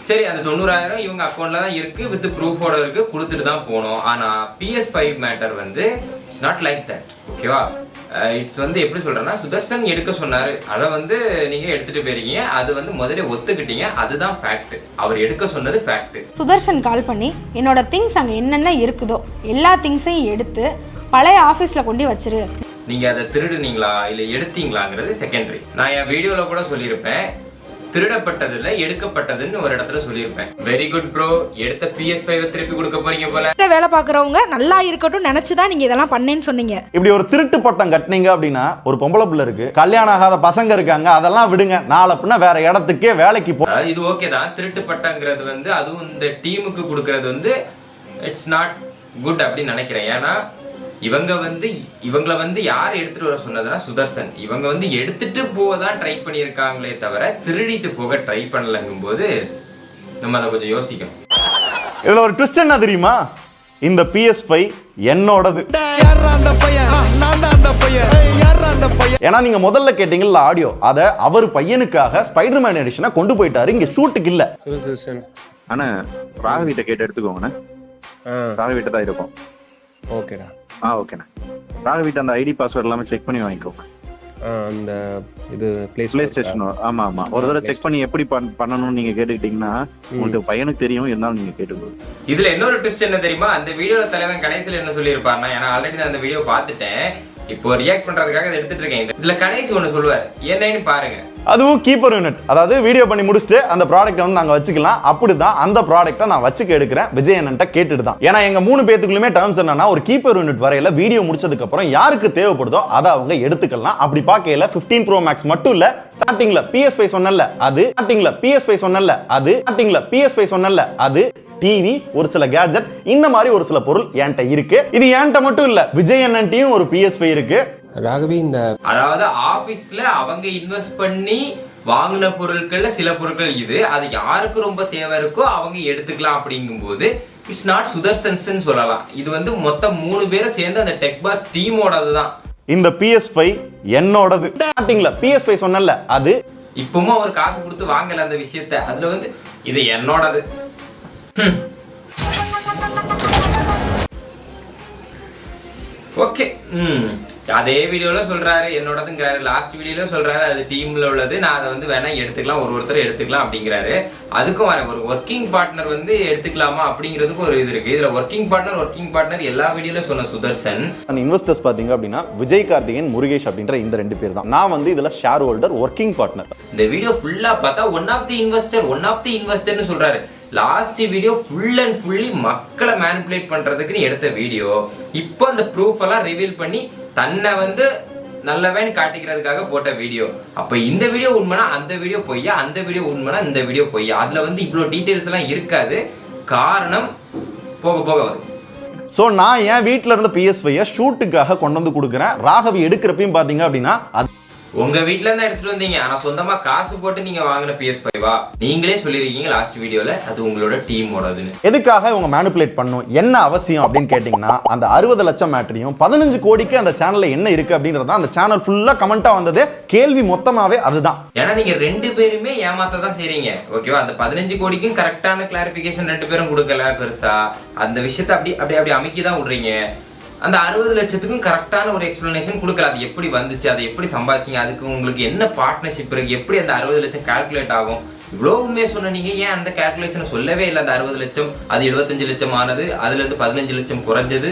சரி அந்த 90,000 இவங்க அக்கௌண்ட்ல தான் இருக்கு, வித் ப்ரூஃபோட இருக்கு, கொடுத்துட்டு தான் போனோம். ஆனா PS5 மேட்டர் வந்து இட்ஸ் நாட் லைக் தட், ஓகேவா? இட்ஸ் வந்து எப்படி சொல்றேன்னா, சுதர்சன் எடுக்க சொன்னாரு, அதை வந்து நீங்க எடுத்துட்டு போயிருக்கீங்க, அது வந்து முதல்ல ஒத்துக்கிட்டீங்க, அதுதான் ஃபேக்ட். அவர் எடுக்க சொன்னது ஃபேக்ட். சுதர்சன் கால் பண்ணி என்னோட திங்ஸ் அங்கே என்னென்ன இருக்குதோ எல்லா திங்ஸையும் எடுத்து பழைய ஆஃபீஸில் கொண்டு வச்சிரு. நீங்க அதை திருடுனீங்களா இல்லை எடுத்தீங்களாங்கிறது செகண்டரி. நான் என் வீடியோல கூட சொல்லியிருப்பேன், திருடப்பட்டதுல எடுக்கப்பட்டதுன்னு ஒரு இடத்துல சொல்லியிருப்பேன். வெரி குட் ப்ரோ, எடுத்த PS5 திருப்பி கொடுக்க போறீங்க போல. வேலை பார்க்குறவங்க நல்லா இருக்கட்டும் நினைச்சுதான் நீங்க இதெல்லாம் பண்ணேன்னு சொன்னீங்க. இப்படி ஒரு திருட்டு பட்டம் கட்டினீங்க அப்படின்னா, ஒரு பொம்பளை பிள்ளை இருக்கு, கல்யாணம் ஆகாத பசங்க இருக்காங்க, அதெல்லாம் விடுங்க, நாளை பின்ன வேற இடத்துக்கே வேலைக்கு போ. இது ஓகே தான், திருட்டு பட்டங்கிறது வந்து அதுவும் இந்த டீமுக்கு கொடுக்கறது வந்து இட்ஸ் நாட் குட் அப்படின்னு நினைக்கிறேன். ஏன்னா இவங்களை வந்து யார் எடுத்துட்டு வர சொன்னதுன்னா சுதர்சன். இவங்க வந்து எடுத்துட்டு போக தான் ட்ரை பண்ணியிருக்காங்களே தவிர திருடிட்டு போக ட்ரை பண்ணலங்கும் போது நம்ம அதை கொஞ்சம் யோசிக்கணும். இதுல ஒரு ட்விஸ்ட் என்ன தெரியுமா? இந்த PS5 என்னோடது. ஏன்னா நீங்க முதல்ல கேட்டீங்கல்ல ஆடியோ, அத அவர் பையனுக்காக ஸ்பைடர்மேன் எடிஷனை கொண்டு போயிட்டாரு. இங்க ஷூட்டுக்கு இல்ல. ஆனா ராகவிட்ட கேட்டு எடுத்துக்கோங்கண்ணே. ராகவிட்ட தான் இருக்கும். ஓகேடா. ஓகேண்ணா. ராகவிட்ட அந்த ஐடி பாஸ்வேர்ட் எல்லாமே செக் பண்ணி வாங்கிக்கோங்க. அந்த இது பிளே ஸ்டேஷன். ஆமா ஒரு தடவை செக் பண்ணி எப்படி பண்ணணும்னு நீங்க கேட்டுக்கிட்டீங்கன்னா உங்களுக்கு பையனுக்கு தெரியும், இருந்தாலும் நீங்க கேட்டுக்கோங்க. இதுல இன்னொரு ட்விஸ்ட் என்ன தெரியுமா? அந்த வீடியோல தலைவன் கடைசியில என்ன சொல்லியிருப்பாருன்னா, ஏன்னா ஆல்ரெடி நான் அந்த வீடியோ பார்த்துட்டேன், இப்போ ரியாக்ட் பண்றதுக்காக அதை எடுத்துட்டு இருக்கேன். இதுல கடைசி ஒண்ணு சொல்லுவார், என்னன்னு பாருங்க. அதுவும் கீப்பர் யூனிட், அதாவது வீடியோ பண்ணி முடிச்சுட்டு அந்த ப்ராடக்ட் வந்து நாங்க வச்சுக்கலாம். அப்படிதான் அந்த ப்ராடக்ட்டை நான் வச்சுக்க எடுக்கிறேன் விஜயன்ட்ட கேட்டுட்டு தான். ஏன்னா எங்க 3 பேத்துக்குள்ளுமே டர்ம்ஸ் என்னன்னா, ஒரு கீப்பர் யூனிட் வரையில வீடியோ முடிச்சதுக்கு அப்புறம் யாருக்கு தேவைப்படுதோ அதை அவங்க எடுத்துக்கலாம். அப்படி பார்க்கையில 15 Pro Max மட்டும் இல்ல, ஸ்டார்டிங்ல PS5 சொன்னல அது, ஸ்டார்டிங்ல PS5 சொன்னல அது, ஸ்டார்டிங்ல PS5 சொன்னல அது, டிவி, ஒரு சில கேஜெட், இந்த மாதிரி ஒரு சில பொருள் என்கிட்ட இருக்கு. இது என்கிட்ட மட்டும் இல்ல, விஜயன்ட்டையும் ஒரு PS5 இருக்கு. ராகவி இந்த அதாவது ஆபீஸ்ல அவங்க இன்வெஸ்ட் பண்ணி வாங்கின பொருட்கள்ல சில பொருட்கள் இது, அது யாருக்கு ரொம்ப தேவை இருக்கோ அவங்க எடுத்துக்கலாம். அப்படிங்கும்போது இட்ஸ் நாட் சுதர்சன்ஸ் சொல்லலாம். இது வந்து மொத்தம் 3 பேரும் சேர்ந்து அந்த டெக் பாஸ் டீமோடது தான். இந்த PS5 என்னோடது. ஸ்டார்டிங்ல PS5 சொன்னல அது, இப்பவும் அவர் காசு கொடுத்து வாங்கல அந்த விஷயத்தை. அதுல வந்து இது என்னோடது. ஓகே. அதே வீடியோல சொல்றாரு என்னோடதுங்கிறாரு, லாஸ்ட் வீடியோல சொல்றாரு அது டீம்ல உள்ளது, நான் அதை வந்து வேணா எடுத்துக்கலாம், ஒருத்தர் எடுத்துக்கலாம் அப்படிங்கிறாரு. அதுக்கும் வர ஒரு ஒர்க்கிங் பார்ட்னர் வந்து எடுத்துக்கலாமா அப்படிங்கிறதுக்கு ஒரு இது இருக்கு. இதுல ஒர்க்கிங் பார்ட்னர் எல்லா வீடியோல சொன்ன சுதர்சன். இன்வெஸ்டர்ஸ் பாத்தீங்க அப்படின்னா விஜய் கார்த்திகேயன், முருகேஷ் அப்படின்ற இந்த 2 பேர் தான். நான் வந்து இதுல ஷேர் ஹோல்டர், ஒர்க்கிங் பார்ட்னர். இந்த வீடியோ ஃபுல்லா பார்த்தா ஒன் ஆஃப் தி இன்வெஸ்டர்னு சொல்றாரு. Last video full and fully மக்களை மேனிபுலேட் பண்றதுக்குன்னு எடுத்த வீடியோ. இப்போ அந்த ப்ரூஃப் எல்லாம் ரிவீல் பண்ணி தன்னை வந்து நல்லவன் காட்டிக்கிறதுக்காக போட்ட வீடியோ. அப்ப இந்த வீடியோ உண்மைனா அந்த வீடியோ பொய்யா, அந்த வீடியோ உண்மைனா இந்த வீடியோ பொய்யா? அதுல வந்து இவ்வளவு டீடைல்ஸ் எல்லாம் இருக்காது. காரணம் போக போக வரும். சோ நான் என் வீட்டுல இருந்த PS5 ஷூட்டுக்காக கொண்டு வந்து கொடுக்குறேன். ராகவி எடுக்கிறப்பையும் பாத்தீங்க அப்படின்னா உங்க வீட்ல இருந்தா எடுத்துட்டு வந்தீங்க, ஆனா சொந்தமா காசு போட்டு நீங்க வாங்கின PS5 நீங்களே சொல்லிருக்கீங்க லாஸ்ட் வீடியோல அது உங்களோட டீமோடதுன்னு. எதுக்காக இவங்க மேனிபுலேட் பண்ணணும், என்ன அவசியம் அப்படின்னு கேட்டீங்கன்னா, அந்த 60 லட்சம் மேட்டரையும் 15 கோடிக்கு அந்த சேனல்ல என்ன இருக்கு அப்படின்றத அந்த சேனல் ஃபுல்லா கமெண்டா வந்தது. கேள்வி மொத்தமாவே அதுதான். ஏன்னா நீங்க 2 பேருமே ஏமாத்த தான் செய்றீங்க. ஓகேவா? அந்த 15 கோடிக்கும் கரெக்டான கிளாரிபிகேஷன் 2 பேரும் கொடுக்கல பெருசா. அந்த விஷயத்தை அப்படி அமைக்கி தான் விடுறீங்க. அந்த 60 லட்சத்துக்கும் கரெக்டான ஒரு எக்ஸ்பிளனேஷன் கொடுக்கல. அது எப்படி வந்துச்சு, அதை எப்படி சம்பாதிச்சீங்க, அதுக்கு உங்களுக்கு என்ன பார்ட்னர்ஷிப் இருக்கு, எப்படி அந்த 60 லட்சம் கால்குலேட் ஆகும், இவ்வளோ உண்மையை சொன்ன நீங்க ஏன் அந்த கால்குலேஷனை சொல்லவே இல்லை? அந்த 60 லட்சம் அது 75 லட்சம் ஆனது, அதுல இருந்து 15 லட்சம் குறைஞ்சது.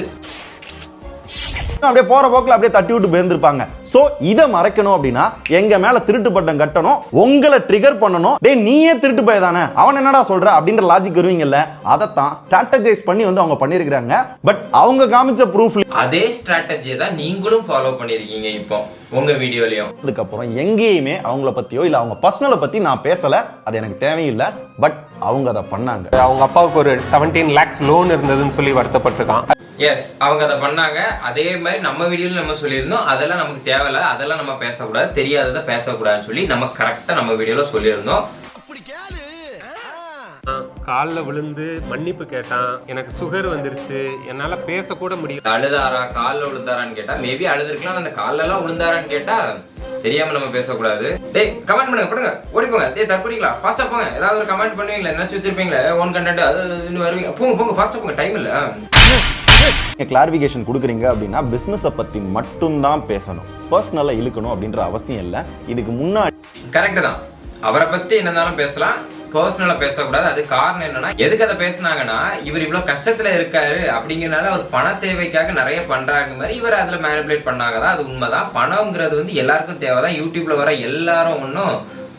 அப்படியே போற போக்குல அப்படியே தட்டி விட்டு போயிருந்திருப்பாங்க. சோ இத மறைக்கணும் அப்படின்னா எங்க மேல திருட்டு பட்டம் கட்டணும், உங்களை ட்ரிகர் பண்ணணும். டேய் நீயே திருட்டு போயதானே, அவன் என்னடா சொல்ற அப்படின்ற லாஜிக் வருவீங்கல்ல, அதைத்தான் ஸ்ட்ராட்டஜைஸ் பண்ணி வந்து அவங்க பண்ணிருக்காங்க. பட் அவங்க காமிச்ச ப்ரூஃப் அதே ஸ்ட்ராட்டஜியை தான் நீங்களும் ஃபாலோ பண்ணிருக்கீங்க இப்போ உங்க வீடியோலயும். அதுக்கப்புறம் எங்கேயுமே அவங்கள பத்தியோ இல்ல அவங்க பர்சனலை பத்தி நான் பேசல, அது எனக்கு தேவையில்லை. பட் அவங்க அதை பண்ணாங்க. அவங்க அப்பாவுக்கு ஒரு 17 lakhs லோன் இருந்ததுன்னு சொல்லி வருத்தப்பட்டிருக்கான். எஸ், அவங்க அதை பண்ணாங்க. அதே மாதிரி நம்ம வீடியோல நம்ம சொல்லியிருந்தோம், அதெல்லாம் நமக்கு தேவையில்ல, அதெல்லாம் நம்ம பேசக்கூடாது, தெரியாததை பேசக்கூடாதுன்னு சொல்லி நம்ம கரெக்டா நம்ம வீடியோல சொல்லியிருந்தோம். காலில் விழுந்து மன்னிப்பு கேட்டான், எனக்கு சுகர் வந்துருச்சு, என்னால பேசக்கூட முடியல. அழுதாரா, காலில் விழுந்தாரான்னு கேட்டா மேபி அழுதுருக்கலாம். அந்த காலில் எல்லாம் விழுந்தாரான்னு கேட்டா தெரியாம நம்ம பேசக்கூடாது. டேய் கமெண்ட் பண்ணுங்க, ஓடி போங்க. டேய் தற்கொலைங்களா, ஃபாஸ்டா போங்க. ஏதாவது ஒரு கமெண்ட் பண்ணுவீங்களா, நினைச்சு வச்சிருப்பீங்களா, ஓன் கண்டென்ட் அது வருவீங்க, போங்க ஃபாஸ்டா போங்க, டைம் இல்ல. கிளாரிபிகேஷன் கொடுக்குறீங்க அப்படின்னா பிசினஸை பத்தி மட்டும்தான் பேசணும், பர்சனலா இழுக்கணும் அப்படின்ற அவசியம் இல்லை. இதுக்கு முன்னாடி கரெக்ட் தான், அவரை பத்தி என்னன்னாலும் பேசலாம், பர்சனலா பேசக்கூடாது. அது காரணம் என்னன்னா, எதுக்கு அதை பேசினாங்கன்னா, இவர் இவ்வளவு கஷ்டத்துல இருக்காரு அப்படிங்கறனால அவர் பண தேவைக்காக நிறைய பண்றாங்க மாதிரி இவர் அதுல மேனிபுலேட் பண்ணாங்க தான். அது உண்மைதான். பணம்ங்கிறது வந்து எல்லாருக்கும் தேவைதான். யூடியூப்ல வர எல்லாரும் ஒன்றும்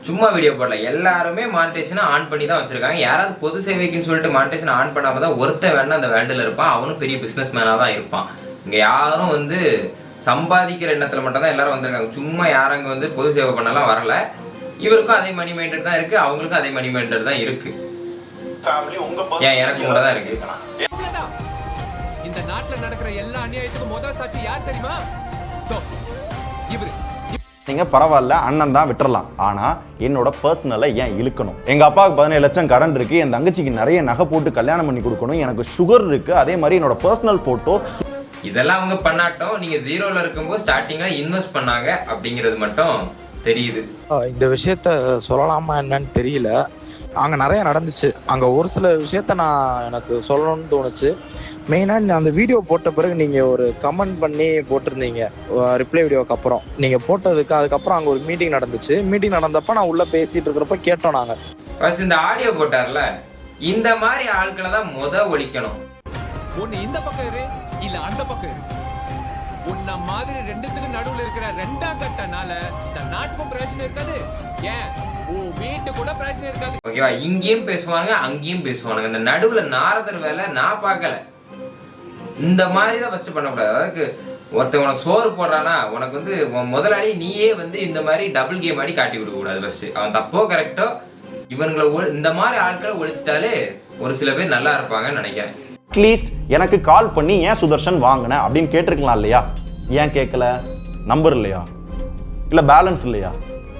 சும்மா வீடியோ போடல, எல்லாருமே மானிட்டேஷனை ஆன் பண்ணி தான் வச்சிருக்காங்க. யாராவது பொது சேவைக்குன்னு சொல்லிட்டு மானிட்டேஷன் ஆன் பண்ணாம தான் ஒருத்தன் வேணா அந்த வேண்டில் இருப்பான், அவனும் பெரிய பிசினஸ் மேனா தான் இருப்பான். இங்க யாரும் வந்து சம்பாதிக்கிற எண்ணத்துல மட்டும் தான் எல்லாரும் வந்திருக்காங்க. சும்மா யாரும் அங்க வந்து பொது சேவை பண்ணலாம் வரல. இவருக்கும் அதே மணி மைண்டட் தான் இருக்கு, அவங்களுக்கும் அதே மணி மைண்டட் தான் இருக்கு. ஏன் எனக்கு கூட தான் இருக்கு. இந்த நாட்டுல நடக்கிற எல்லா அநியாயத்துக்கும் முதல் சாட்சி யார் தெரியுமா? இவரு. நீங்க பரவாயில்ல அண்ணன் தான் விட்டுறலாம், ஆனா என்னோட பர்சனலை ஏன் இழுக்கணும்? எங்க அப்பாவுக்கு 17 லட்சம் கடன் இருக்கு, என் தங்கச்சிக்கு நிறைய நகை போட்டு கல்யாணம் பண்ணி கொடுக்கணும், எனக்கு சுகர் இருக்கு, அதே மாதிரி என்னோட பர்சனல் போட்டோ இதெல்லாம் அவங்க பண்ணாட்டும். நீங்க ஜீரோல இருக்கும்போது ஸ்டார்டிங்ல இன்வெஸ்ட் பண்ணாங்க அப்படிங்கிறது மட்டும் தெரியுது. இந்த விஷயத்த சொல்லலாமா என்னன்னு தெரியல. அங்கே நிறைய நடந்துச்சு. அங்கே ஒரு சில விஷயத்த எனக்கு சொல்லணும்னு தோணுச்சு. மெயினாக அந்த வீடியோ போட்ட பிறகு நீங்கள் ஒரு கமெண்ட் பண்ணி போட்டிருந்தீங்க ரிப்ளை வீடியோக்கு அப்புறம். நீங்கள் போட்டதுக்கு அதுக்கப்புறம் அங்கே ஒரு மீட்டிங் நடந்துச்சு. மீட்டிங் நடந்தப்போ நான் உள்ளே பேசிகிட்டு இருக்கிறப்ப கேட்டோம் நாங்கள். ஃபர்ஸ்ட் இந்த ஆடியோ போட்டார்ல, இந்த மாதிரி ஆட்களை தான் ஒழிக்கணும். ஒன்று இந்த பக்கம் இரு, இல்லை அந்த பக்கம் இரு. உன்ன மாதிரி ரெண்டுத்துக்கு நடுவில் இருக்கிற ரெண்டாம் கட்டனால இந்த நாட்டுக்கும் பிரச்சனை இருக்காது, ஏன் வீட்டு கூட பிரச்சனை இருக்காது. ஓகேவா? இங்கேயும் பேசுவாங்க, அங்கேயும் பேசுவானுங்க. இந்த நடுவுல நாரதர் வேலை நான் பார்க்கல. இந்த மாதிரி தான் ஃபர்ஸ்ட் பண்ணக்கூடாது. அதாவது ஒருத்தன் உனக்கு சோறு போடுறானா, உனக்கு வந்து முதலாளி நீயே வந்து இந்த மாதிரி டபுள் கேம் ஆடி காட்டி விட கூடாது. ஃபர்ஸ்ட் அவன் தப்போ கரெக்டோ இவங்களை இந்த மாதிரி ஆட்களை ஒழிச்சிட்டாலே ஒரு சில பேர் நல்லா இருப்பாங்கன்னு நினைக்கிறேன். அட்லீஸ்ட் எனக்கு கால் பண்ணி ஏன் சுதர்ஷன் வாங்கின அப்படின்னு கேட்டிருக்கலாம் இல்லையா? ஏன் கேட்கல? நம்பர் இல்லையா, இல்லை பேலன்ஸ் இல்லையா,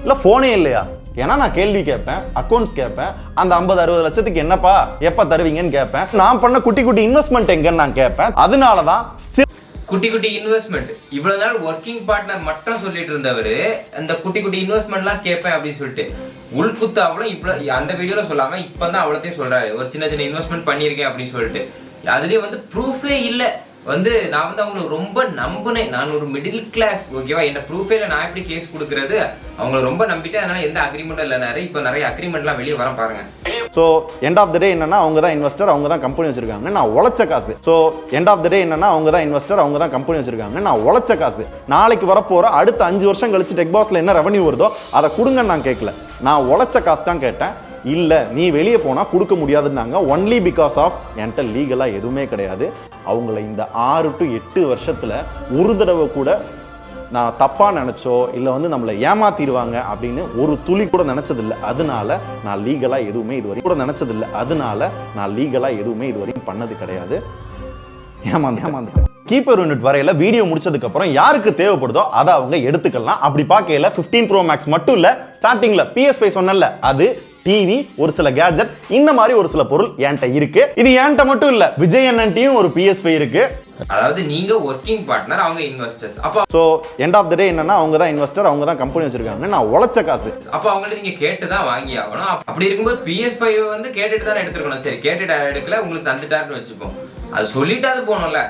இல்லை ஃபோனே இல்லையா? ஏன்னா நான் கேள்வி கேட்பேன், அக்கௌண்ட்ஸ் கேட்பேன், அந்த 50-60 லட்சத்துக்கு என்னப்பா எப்போ தருவீங்கன்னு கேட்பேன், நான் பண்ண குட்டி குட்டி இன்வெஸ்ட்மெண்ட் எங்கன்னு நான் கேட்பேன். அதனால தான் குட்டி குட்டி இன்வெஸ்ட்மெண்ட் இவ்வளவு நாள் ஒர்க்கிங் பார்ட்னர் மட்டும் சொல்லிட்டு இருந்தவர் அந்த குட்டி குட்டி இன்வெஸ்ட்மெண்ட்லாம் கேட்பேன் அப்படின்னு சொல்லிட்டு உள்குத்து அவ்வளோ இவ்வளோ அந்த வீடியோல சொல்லாம இப்பதான் அவ்வளோத்தையும் சொல்றாரு. ஒரு சின்ன சின்ன இன்வெஸ்ட்மெண்ட் பண்ணியிருக்கேன் அப்படின்னு சொல்லிட்டு அதுலயும் வந்து ப்ரூஃபே இல்லை. வந்து நான் வந்து அவங்களை ரொம்ப நம்பினேன். நான் ஒரு மிடில் கிளாஸ், ஓகேவா? என்ன ப்ரூஃபே இல்லை, நான் எப்படி கேஸ் கொடுக்கறது? அவங்கள ரொம்ப நம்பிட்டேன். அதனால எந்த அக்ரிமெண்ட்டும் இல்லை. இப்போ நிறைய அக்ரிமெண்ட்லாம் வெளியே வர பாருங்க. ஸோ எண்ட் ஆஃப் த டே என்னன்னா அவங்க தான் இன்வெஸ்டர், அவங்க தான் கம்பெனி வச்சிருக்காங்க, நான் உழைச்ச காசு. ஸோ எண்ட் ஆஃப் த டே என்னன்னா அவங்க தான் இன்வெஸ்டர், அவங்க தான் கம்பெனி வச்சிருக்காங்க, நான் உழைச்ச காசு. நாளைக்கு வரப்போற அடுத்த 5 வருஷம் கழிச்சு டெக் பாஸ்ல என்ன ரெவன்யூ வருதோ அதை கொடுங்கன்னு நான் கேட்கல, நான் உழைச்ச காசு தான் கேட்டேன். இல்லை நீ வெளியே போனால் கொடுக்க முடியாதுன்னாங்க. ஒன்லி பிகாஸ் ஆஃப் என்கிட்ட லீகலாக எதுவுமே கிடையாது. அவங்கள இந்த 6 to 8 வருஷத்தில் ஒரு தடவை கூட நான் தப்பாக நினச்சோ இல்லை வந்து நம்மளை ஏமாத்திடுவாங்க அப்படின்னு ஒரு துளி கூட நினச்சதில்லை. அதனால நான் லீகலாக எதுவுமே இதுவரைக்கும் பண்ணது கிடையாது. ஏமாந்துட்டேன். கீப்பர் யூனிட் வரையில வீடியோ முடிச்சதுக்கு அப்புறம் யாருக்கு தேவைப்படுதோ அதை அவங்க எடுத்துக்கலாம். அப்படி பார்க்கையில 15 Pro Max மட்டும் இல்ல, ஸ்டார்டிங்ல PS5 சொன்னல, அது டிவி, ஒரு சில கேஜெட், இந்த மாதிரி ஒரு சில பொருள் என்கிட்ட இருக்கு. இது என்கிட்ட மட்டும் இல்ல, விஜய் அண்ணன்ட்டையும் ஒரு PS5 இருக்கு. அதாவது நீங்க ஒர்க்கிங் பார்ட்னர், அவங்க இன்வெஸ்டர்ஸ். அப்ப சோ எண்ட் ஆஃப் தி டே என்னன்னா அவங்க தான் இன்வெஸ்டர், அவங்க தான் கம்பெனி வச்சிருக்காங்க, நான் உழைச்ச காசு. அப்ப அவங்கள்ட்ட நீங்க கேட்டு தான் வாங்கி ஆகணும். அப்படி இருக்கும்போது PS5 வந்து கேட்டுட்டு தானே எடுத்துருக்கணும். சரி கேட்டுட்டு எடுக்கல, உங்களுக்கு தந்துட்டாருன்னு வச்சுப்போம், அது சொல்லிட்டு அது போகணும்ல.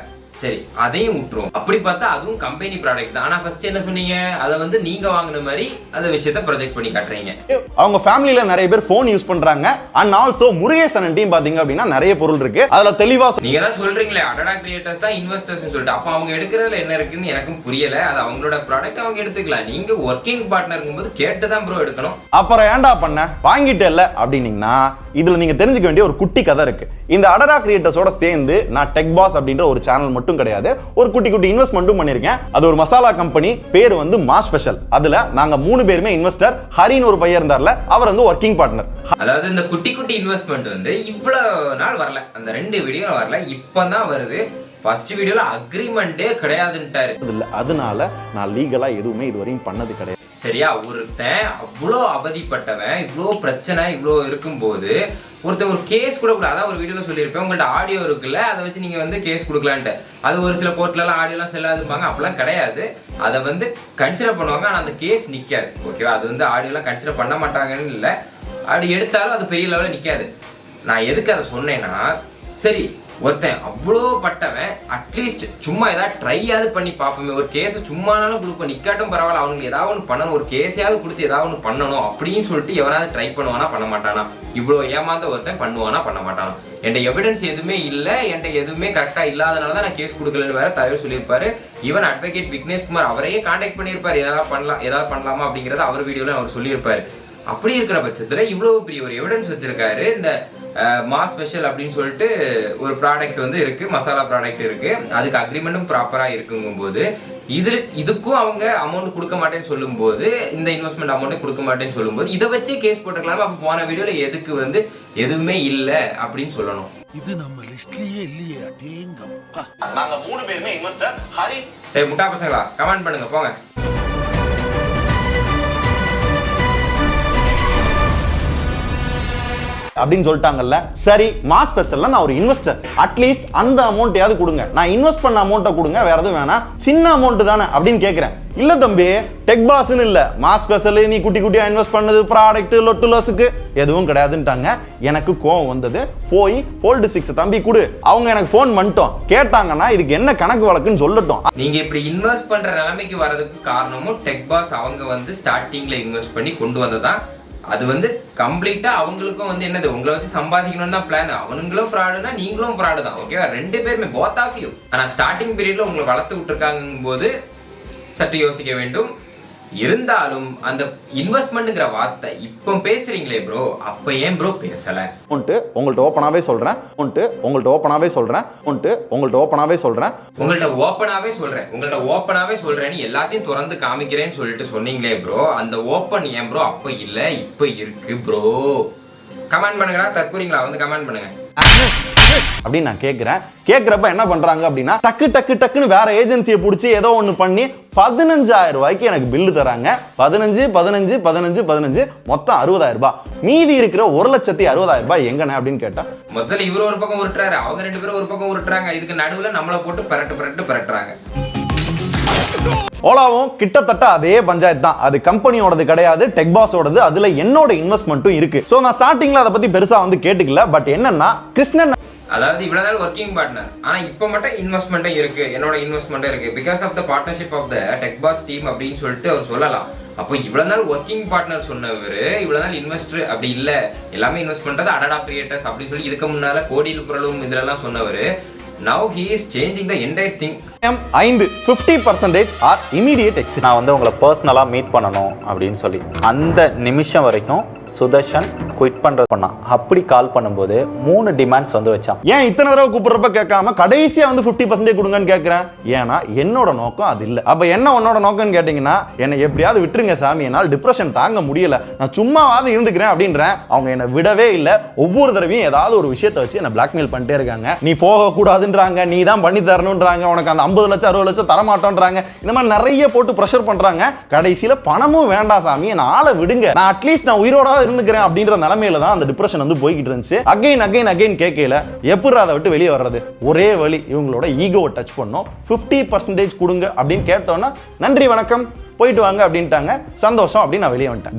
சரி அதையும் விட்டுருவோம். அப்படி பார்த்தா அதுவும் கம்பெனி ப்ராடக்ட் தான். ஆனா ஃபர்ஸ்ட் என்ன சொன்னீங்க, அதை வந்து நீங்க வாங்கின மாதிரி அந்த விஷயத்தை ப்ரொஜெக்ட் பண்ணி காட்டுறீங்க. அவங்க ஃபேமிலியில நிறைய பேர் போன் யூஸ் பண்றாங்க. அண்ட் ஆல்சோ முருகேசன் டீம் பாத்தீங்க அப்படின்னா நிறைய பொருள் இருக்கு. அதுல தெளிவா நீங்க தான் சொல்றீங்களே அடடா கிரியேட்டர்ஸ் தான் இன்வெஸ்டர்ஸ் சொல்லிட்டு, அப்ப அவங்க எடுக்கிறதுல என்ன இருக்குன்னு எனக்கும் புரியல. அது அவங்களோட ப்ராடக்ட், அவங்க எடுத்துக்கலாம். நீங்க ஒர்க்கிங் பார்ட்னருங்கும் போது கேட்டு தான் ப்ரோ எடுக்கணும். அப்புறம் ஏன்டா பண்ண வாங்கிட்டு இல்ல அப்படின்னீங்கன்னா இதுல நீங்க தெரிஞ்சுக்க வேண்டிய ஒரு குட்டி கதை இருக்கு. இந்த அடடா கிரியேட்டர்ஸோட சேர்ந்து நான் டெக் பாஸ் அப்படின்ற ஒரு சேனல் மட்டும் கிடையாது, ஒரு குட்டி குட்டி இன்வெஸ்ட்மெண்ட்டும் பண்ணிருக்கேன். அது ஒரு மசாலா கம்பெனி, பேர் வந்து மாஸ் ஸ்பெஷல். அதுல நாங்க 3 பேருமே இன்வெஸ்டர். ஹரின்னு ஒரு பையன் இருந்தார்ல, அவர் வந்து ஒர்க்கிங் பார்ட்னர். அதாவது இந்த குட்டி குட்டி இன்வெஸ்ட்மெண்ட் வந்து இவ்வளவு நாள் வரல, அந்த 2 வீடியோல வரல, இப்பதான் வருது. ஃபர்ஸ்ட் வீடியோல அக்ரிமெண்டே கிடையாதுன்ட்டாரு. அதனால நான் லீகலா எதுவுமே இதுவரையும் பண்ணது கிடையாது. சரியா? ஒருத்தன் அவ்வளோ அவதிப்பட்டவன், இவ்வளோ பிரச்சனை இவ்வளோ இருக்கும்போது ஒருத்தன் ஒரு கேஸ் கூட அதான் ஒரு வீடியோல சொல்லியிருப்பேன், உங்கள்ட்ட ஆடியோ இருக்குல்ல, அதை வச்சு நீங்க வந்து கேஸ் கொடுக்கலான்ட்டு. அது ஒரு சில கோர்ட்லலாம் ஆடியோலாம் செல்லாதுப்பாங்க, அப்பெல்லாம் கிடையாது. அதை வந்து கன்சிடர் பண்ணுவாங்க, ஆனால் அந்த கேஸ் நிற்காது. ஓகேவா? அது வந்து ஆடியோலாம் கன்சிடர் பண்ண மாட்டாங்கன்னு இல்லை, அப்படி எடுத்தாலும் அது பெரிய லெவலில் நிற்காது. நான் எதுக்கு அதை சொன்னேன்னா, சரி ஒருத்தன் அவ்வளோ பட்டவன் அட்லீஸ்ட் சும்மா ஏதாவது ட்ரையாவது பண்ணி பார்ப்போமே, ஒரு கேஸை சும்மானாலும் கொடுப்போம், நிற்காட்டும் பரவாயில்ல, அவங்களுக்கு ஏதாவது ஒன்று பண்ணணும், ஒரு கேஸையாவது கொடுத்து ஏதாவது ஒன்று பண்ணணும் அப்படின்னு சொல்லிட்டு எவனாவது ட்ரை பண்ணுவானா பண்ண மாட்டானா? இவ்வளோ ஏமாந்த ஒருத்தன் பண்ணுவானா பண்ண மாட்டானா? என்கிட்ட எவிடன்ஸ் எதுவுமே இல்லை, என்கிட்ட எதுவுமே கரெக்டாக இல்லாதனால தான் நான் கேஸ் கொடுக்கலன்னு வேற தலைவர் சொல்லியிருப்பாரு. ஈவன் அட்வொகேட் விக்னேஷ்குமார் அவரையே கான்டாக்ட் பண்ணியிருப்பார், ஏதாவது பண்ணலாமா அப்படிங்கிறத அவர் வீடியோவில் அவர் சொல்லியிருப்பாரு. அப்படி இருக்கிற பட்சத்தில் இவ்வளோ பெரிய ஒரு எவிடன்ஸ் வச்சிருக்காரு. இந்த மாஸ் ஸ்பெஷல் அப்படின்னு சொல்லிட்டு ஒரு ப்ராடக்ட் வந்து இருக்கு, மசாலா ப்ராடக்ட் இருக்கு, அதுக்கு அக்ரிமெண்ட்டும் ப்ராப்பரா இருக்குங்கும்போது இதுக்கும் அவங்க அமௌண்ட் கொடுக்க மாட்டேன்னு சொல்லும்போது, இந்த இன்வெஸ்ட்மெண்ட் அமௌண்ட் கொடுக்க மாட்டேன்னு சொல்லும்போது இதை வச்சே கேஸ் போட்டுக்கலாம். அப்போ போன வீடியோல எதுக்கு வந்து எதுவுமே இல்லை அப்படின்னு சொல்லணும். இது நம்ம லிஸ்ட்லயே இல்லையே அடேங்கப்பா. நாங்க 3 பேருமே இன்வெஸ்டர். ஹரி டேய் முட்டா பசங்களா கமெண்ட் பண்ணுங்க போங்க. அப்படின்னு சொல்லிட்டாங்கல்ல. சரி, மாஸ் ஸ்பெஷல்ல நான் ஒரு இன்வெஸ்டர், அட்லீஸ்ட் அந்த அமௌண்ட்டையாவது கொடுங்க, நான் இன்வெஸ்ட் பண்ண அமௌண்ட்டை கொடுங்க, வேற எதுவும் வேணாம், சின்ன அமௌண்ட் தானே அப்படின்னு கேட்கிறேன். இல்ல தம்பி, டெக் பாஸ்ன்னு இல்ல, மாஸ் ஸ்பெஷல் நீ குட்டி குட்டியா இன்வெஸ்ட் பண்ணது ப்ராடக்ட் லொட்டு லோஸுக்கு எதுவும் கிடையாதுன்ட்டாங்க. எனக்கு கோவம் வந்தது. போய் ஹோல்டு 6 தம்பி கொடு, அவங்க எனக்கு ஃபோன் பண்ணிட்டோம், கேட்டாங்கன்னா இதுக்கு என்ன கணக்கு வழக்குன்னு சொல்லட்டும். நீங்க இப்படி இன்வெஸ்ட் பண்ற நிலைமைக்கு வரதுக்கு காரணமும் டெக் பாஸ் அவங்க வந்து ஸ்டார்டிங்ல இன்வெஸ்ட் பண்ணி கொண்டு வந்ததான். அது வந்து கம்ப்ளீட்டா அவங்களுக்கும் வந்து என்னது, உங்களை வச்சு சம்பாதிக்கணும் தான் பிளான். அவனுங்களும் ஃப்ராடுனா நீங்களும் ஃப்ராடு தான். ஓகேவா, 2 பேருமே போத் ஆஃப் யூ. ஆனா ஸ்டார்டிங் பீரியட்ல உங்களை வளர்த்து விட்டுருக்காங்கும் போது சற்று யோசிக்க வேண்டும். இருந்தாலும் அந்த இன்வெஸ்ட்மெண்ட்ங்கிற வார்த்தை இப்போ பேசுறீங்களே ப்ரோ, அப்ப ஏன் ப்ரோ பேசல? உங்கள்ட்ட ஓப்பனாவே சொல்றேன், உங்கள்ட்ட ஓப்பனாவே சொல்றேன், உங்கள்ட்ட ஓப்பனாவே சொல்றேன், உங்கள்ட்ட ஓப்பனாவே சொல்றேன்னு எல்லாத்தையும் திறந்து காமிக்கிறேன்னு சொல்லிட்டு சொன்னீங்களே ப்ரோ, அந்த ஓப்பன் ஏன் ப்ரோ அப்ப இல்ல இப்ப இருக்கு ப்ரோ? கமெண்ட் பண்ணுங்கடா, தற்கூறீங்களா வந்து கமெண்ட் பண்ணுங்க அப்படின்னு நான் கேட்கிறேன். கேட்கிறப்ப என்ன பண்றாங்க அப்படின்னா, டக்கு டக்கு டக்குன்னு வேற ஏஜென்சியை பிடிச்சி ஏதோ ஒன்று பண்ணி 15,000 ரூபாய்க்கு எனக்கு பில்லு தராங்க. 15 15 15 15 மொத்தம் 60,000 ரூபாய். மீதி இருக்கிற 1,60,000 ரூபாய் எங்கண்ணே அப்படின்னு கேட்டா, முதல்ல இவரு ஒரு பக்கம் உருட்டுறாரு, அவங்க 2 பேரும் ஒரு பக்கம் உருட்டுறாங்க, இதுக்கு நடுவுல நம்மளை போட்டு பரட்டுறாங்க. ஓலாவும் கிட்டத்தட்ட அதே பஞ்சாயத்து தான். அது கம்பெனியோடது கிடையாது, டெக் பாஸோடது. அதுல என்னோட இன்வெஸ்ட்மெண்ட்டும் இருக்கு. சோ நான் ஸ்டார்டிங்ல அதை பத்தி பெருசா வந்து கேட்டுக்கல. பட் என்னன்னா, கிருஷ்ணன் அதாவது இவ்வளவு நாள் ஒர்க்கிங் பார்ட்னர், ஆனா இப்ப மட்டும் இன்வெஸ்ட்மெண்ட்டும் இருக்கு, என்னோட இன்வெஸ்ட்மெண்ட்டும் இருக்கு, because of the partnership of the tech boss team அப்படின்னு சொல்லிட்டு அவர் சொல்லலாம். அப்போ இவ்வளவு நாள் ஒர்க்கிங் பார்ட்னர் சொன்னவர் இவ்வளவு நாள் இன்வெஸ்டர் அப்படி இல்ல, எல்லாமே இன்வெஸ்ட் பண்றது அடடா கிரியேட்டர்ஸ் அப்படின்னு சொல்லி இதுக்கு முன்னால கோடியில் புரளும் இதெல்லாம் சொன்னவர். Now he is changing the entire thing. 50% are immediate exit. நான் வந்து உங்களை பர்சனலா மீட் பண்ணணும் அப்படின்னு சொல்லி அந்த நிமிஷம் வரைக்கும் சுதர்ஷன் குவிட் பண்றது பண்ணான். அப்படி கால் பண்ணும்போது 3 டிமாண்ட்ஸ் வந்து வச்சான். ஏன் இத்தனை தடவை கூப்பிடுறப்ப கேட்காம கடைசியா வந்து 50% கொடுங்கன்னு கேட்கிறேன்? ஏன்னா என்னோட நோக்கம் அது இல்ல. அப்ப என்ன உன்னோட நோக்கம்னு கேட்டீங்கன்னா, என்னை எப்படியாவது விட்டுருங்க சாமி, என்னால் டிப்ரெஷன் தாங்க முடியல, நான் சும்மாவாவது இருந்துக்கிறேன் அப்படின்றேன். அவங்க என்னை விடவே இல்லை. ஒவ்வொரு தடவையும் ஏதாவது ஒரு விஷயத்தை வச்சு என்னை பிளாக்மெயில் பண்ணிட்டே இருக்காங்க. நீ போக கூடாதுன்றாங்க, நீ தான் பண்ணி தரணும்ன்றாங்க, உனக்கு அந்த 50 லட்சம் 60 லட்சம் தரமாட்டோன்றாங்க. இந்த மாதிரி நிறைய போட்டு ப்ரெஷர் பண்றாங்க. கடைசியில பணமும் வேண்டாம் சாமி, நான் ஆளை விடுங்க, நான் அட்லீஸ்ட் நான் உயிரோட இருந்துக்கிறேன் அப்படின்ற நிலைமையில தான் அந்த டிப்ரெஷன் வந்து போய்கிட்டு இருந்துச்சு. அகைன் கேட்கல எப்படி அதை விட்டு வெளியே வர்றது? ஒரே வழி, இவங்களோட ஈகோவை டச் பண்ணோம். 50% கொடுங்க அப்படின்னு கேட்டோன்னா, நன்றி வணக்கம் போயிட்டு வாங்க அப்படின்ட்டாங்க. சந்தோஷம் அப்படின்னு நான் வெளியே வந்துட்டேன்.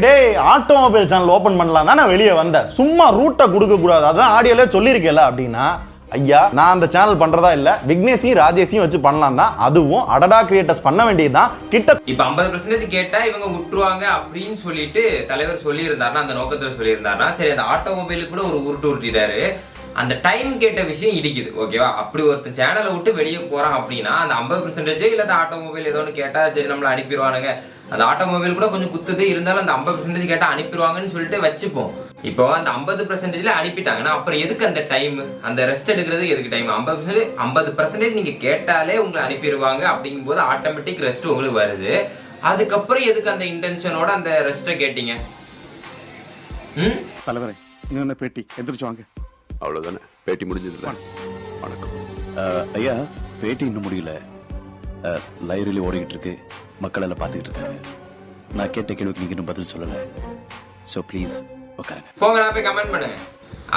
டே ஆட்டோமொபைல் சேனல் ஓபன் பண்ணலாம் தான் நான் வெளியே வந்தேன். சும்மா ரூட்டை கொடுக்க கூடாது, அதான் ஆடியோல சொல்லியிருக்கேன்ல அப்படின்னா, ஐயா நான் அந்த சேனல் பண்றதா இல்ல, விக்னேஷையும் ராஜேஷையும் வச்சு பண்ணலாம் தான். அதுவும் அடடா கிரியேட்டர்ஸ் பண்ண வேண்டியதுதான். கிட்ட இப்ப 50% கேட்டா இவங்க விட்டுருவாங்க அப்படின்னு சொல்லிட்டு தலைவர் சொல்லி இருந்தாருன்னா, அந்த நோக்கத்துல சொல்லி இருந்தாருன்னா சரி, அந்த ஆட்டோமொபைலுக்கு கூட ஒரு உருட்டிட்டாரு. அந்த டைம் கேட்ட விஷயம் இடிக்குது. ஓகேவா, அப்படி ஒருத்தர் சேனலை விட்டு வெளியே போறான் அப்படின்னா அந்த 50% இல்ல ஆட்டோமொபைல் ஏதோ ஒன்று கேட்டா சரி நம்மள அனுப்பிடுவானுங்க. அந்த ஆட்டோமொபைல் கூட கொஞ்சம் குத்துது, இருந்தாலும் அந்த 50% கேட்டா அனுப்பிடுவாங்கன்னு சொல்லிட்டு வச்சுப்போம். இப்போ அந்த 50% அனுப்பிட்டாங்கன்னா அப்புறம் எதுக்கு அந்த டைம், அந்த ரெஸ்ட் எடுக்கிறதுக்கு எதுக்கு டைம்? 50% நீங்க கேட்டாலே உங்களை அனுப்பிடுவாங்க. அப்படிங்கும் போது ஆட்டோமேட்டிக் ரெஸ்ட் உங்களுக்கு வருது. அதுக்கப்புறம் எதுக்கு அந்த இன்டென்ஷனோட அந்த ரெஸ்ட்டை கேட்டீங்க? தலைவரே, இன்னொன்னு பேட்டி எந்திரிச்சு வாங்க. அவ்வளவுதானே, பேட்டி முடிஞ்சது. வணக்கம் ஐயா. பேட்டி இன்னும் முடியல, லைப்ரரியில ஓடிக்கிட்டு இருக்கு, மக்கள் எல்லாம் பார்த்துக்கிட்டு இருக்காங்க. நான் கேட்ட கேள்விக்கு நீங்க இன்னும் பதில் சொல்லல. ஸோ ப்ளீஸ் உட்காருங்க. போங்க, போய் கமெண்ட் பண்ணுங்க.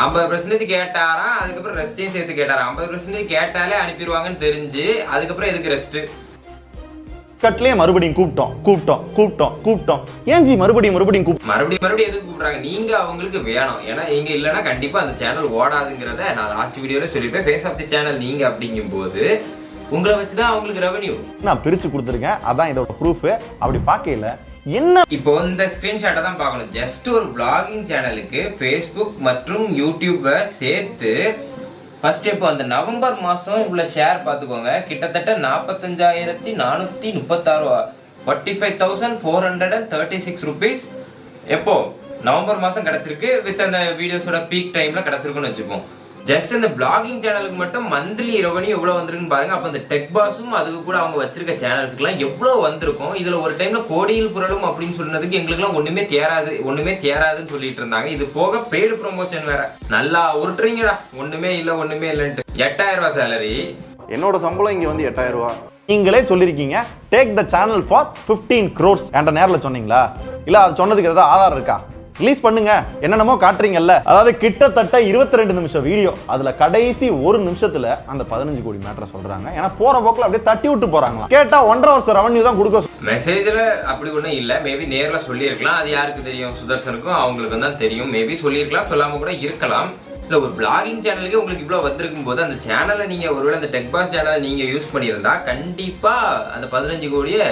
50% கேட்டாரா, அதுக்கப்புறம் ரெஸ்டையும் சேர்த்து கேட்டாரா? 50% கேட்டாலே அனுப்பிடுவாங்கன்னு தெரிஞ்சு அதுக்கப்புறம் எதுக்கு ரெஸ்ட்? கட்லயே மறுபடியும் கூப்பிட்டோம். ஏன் ஜி மறுபடியும் எதுக்கு கூப்பிடுறாங்க? நீங்க அவங்களுக்கு வேணும், ஏன்னா நீங்க இல்லைன்னா கண்டிப்பா அந்த சேனல் ஓடாதுங்கிறத நான் லாஸ்ட் வீடியோல சொல்லிருப்பேன். ஃபேஸ் ஆஃப் தி சேனல் நீங்க அப்படிங்கும் போது உங்களை வச்சுதான் அவங்களுக்கு ரெவன்யூ. நான் பிரிச்சு கொடுத்துருக்கேன், அதான் இதோட ப்ரூஃப். அப்படி பார்க்கல என்ன, இப்போ இந்த ஸ்கிரீன்ஷாட்டை தான் பார்க்கணும். ஜஸ்ட் ஒரு vlogging சேனலுக்கு ஃபேஸ்புக் மற்றும் யூடியூபை சேர்த்து ஃபர்ஸ்ட் இப்போ அந்த நவம்பர் மாதம் இவ்வளோ ஷேர் பார்த்துக்கோங்க, கிட்டத்தட்ட 45,436 45,436 ருபீஸ் எப்போ நவம்பர் மாதம் கிடச்சிருக்கு. வித் அந்த வீடியோஸோட பீக் டைமில் கிடச்சிருக்குன்னு வச்சுப்போம். ஜஸ்ட் இந்த பிளாகிங் சேனலுக்கு மட்டும் மந்த்லி ரெவன்யூ எவ்வளவு வந்திருக்குன்னு பாருங்க. அப்ப இந்த டெக் பாஸும் அதுக்கு கூட அவங்க வச்சிருக்க சேனல்ஸ்க்குலாம் எவ்வளவு வந்திருக்கும். இதுல ஒரு டைம்ல கோடியில் புரளும் அப்படின்னு சொன்னதுக்கு எங்களுக்குலாம் ஒண்ணுமே தேராதுன்னு சொல்லிட்டு இருந்தாங்க. இது போக பெய்டு ப்ரொமோஷன் வேற. நல்லா உருட்டுறீங்கடா, ஒண்ணுமே இல்லைன்ட்டு. 8000 ரூபாய் சேலரி. என்னோட சம்பளம் இங்க வந்து 8000 ரூபாய். நீங்களே சொல்லிருக்கீங்க take the channel for 15 crores. என்கிட்ட நேரில் சொன்னீங்களா? இல்ல அது சொன்னதுக்கு ஏதாவது ஆதாரம் இருக்கா? ரிலீஸ் பண்ணுங்க. என்னென்னமோ காட்டுறீங்கல்ல. அதாவது கிட்டத்தட்ட 22 நிமிஷம் வீடியோ, அதுல கடைசி 1 நிமிஷத்துல அந்த 15 கோடி மேட்டரை சொல்றாங்க. ஏன்னா போற போக்குல அப்படியே தட்டி விட்டு போறாங்க. கேட்டா 1.5 வருஷம் ரெவன்யூ தான் கொடுக்க. மெசேஜ்ல அப்படி ஒன்றும் இல்லை. மேபி நேர்ல சொல்லியிருக்கலாம். அது யாருக்கு தெரியும்? சுதர்சனுக்கும் அவங்களுக்கு தான் தெரியும். மேபி சொல்லியிருக்கலாம், சொல்லாம கூட இருக்கலாம். இல்லை, ஒரு பிளாகிங் சேனலுக்கு உங்களுக்கு இவ்வளோ வந்திருக்கும் போது அந்த சேனலை நீங்கள் ஒருவேளை அந்த டெக் பாஸ் சேனலை நீங்கள் யூஸ் பண்ணியிருந்தா கண்டிப்பாக அந்த 15 கோடியை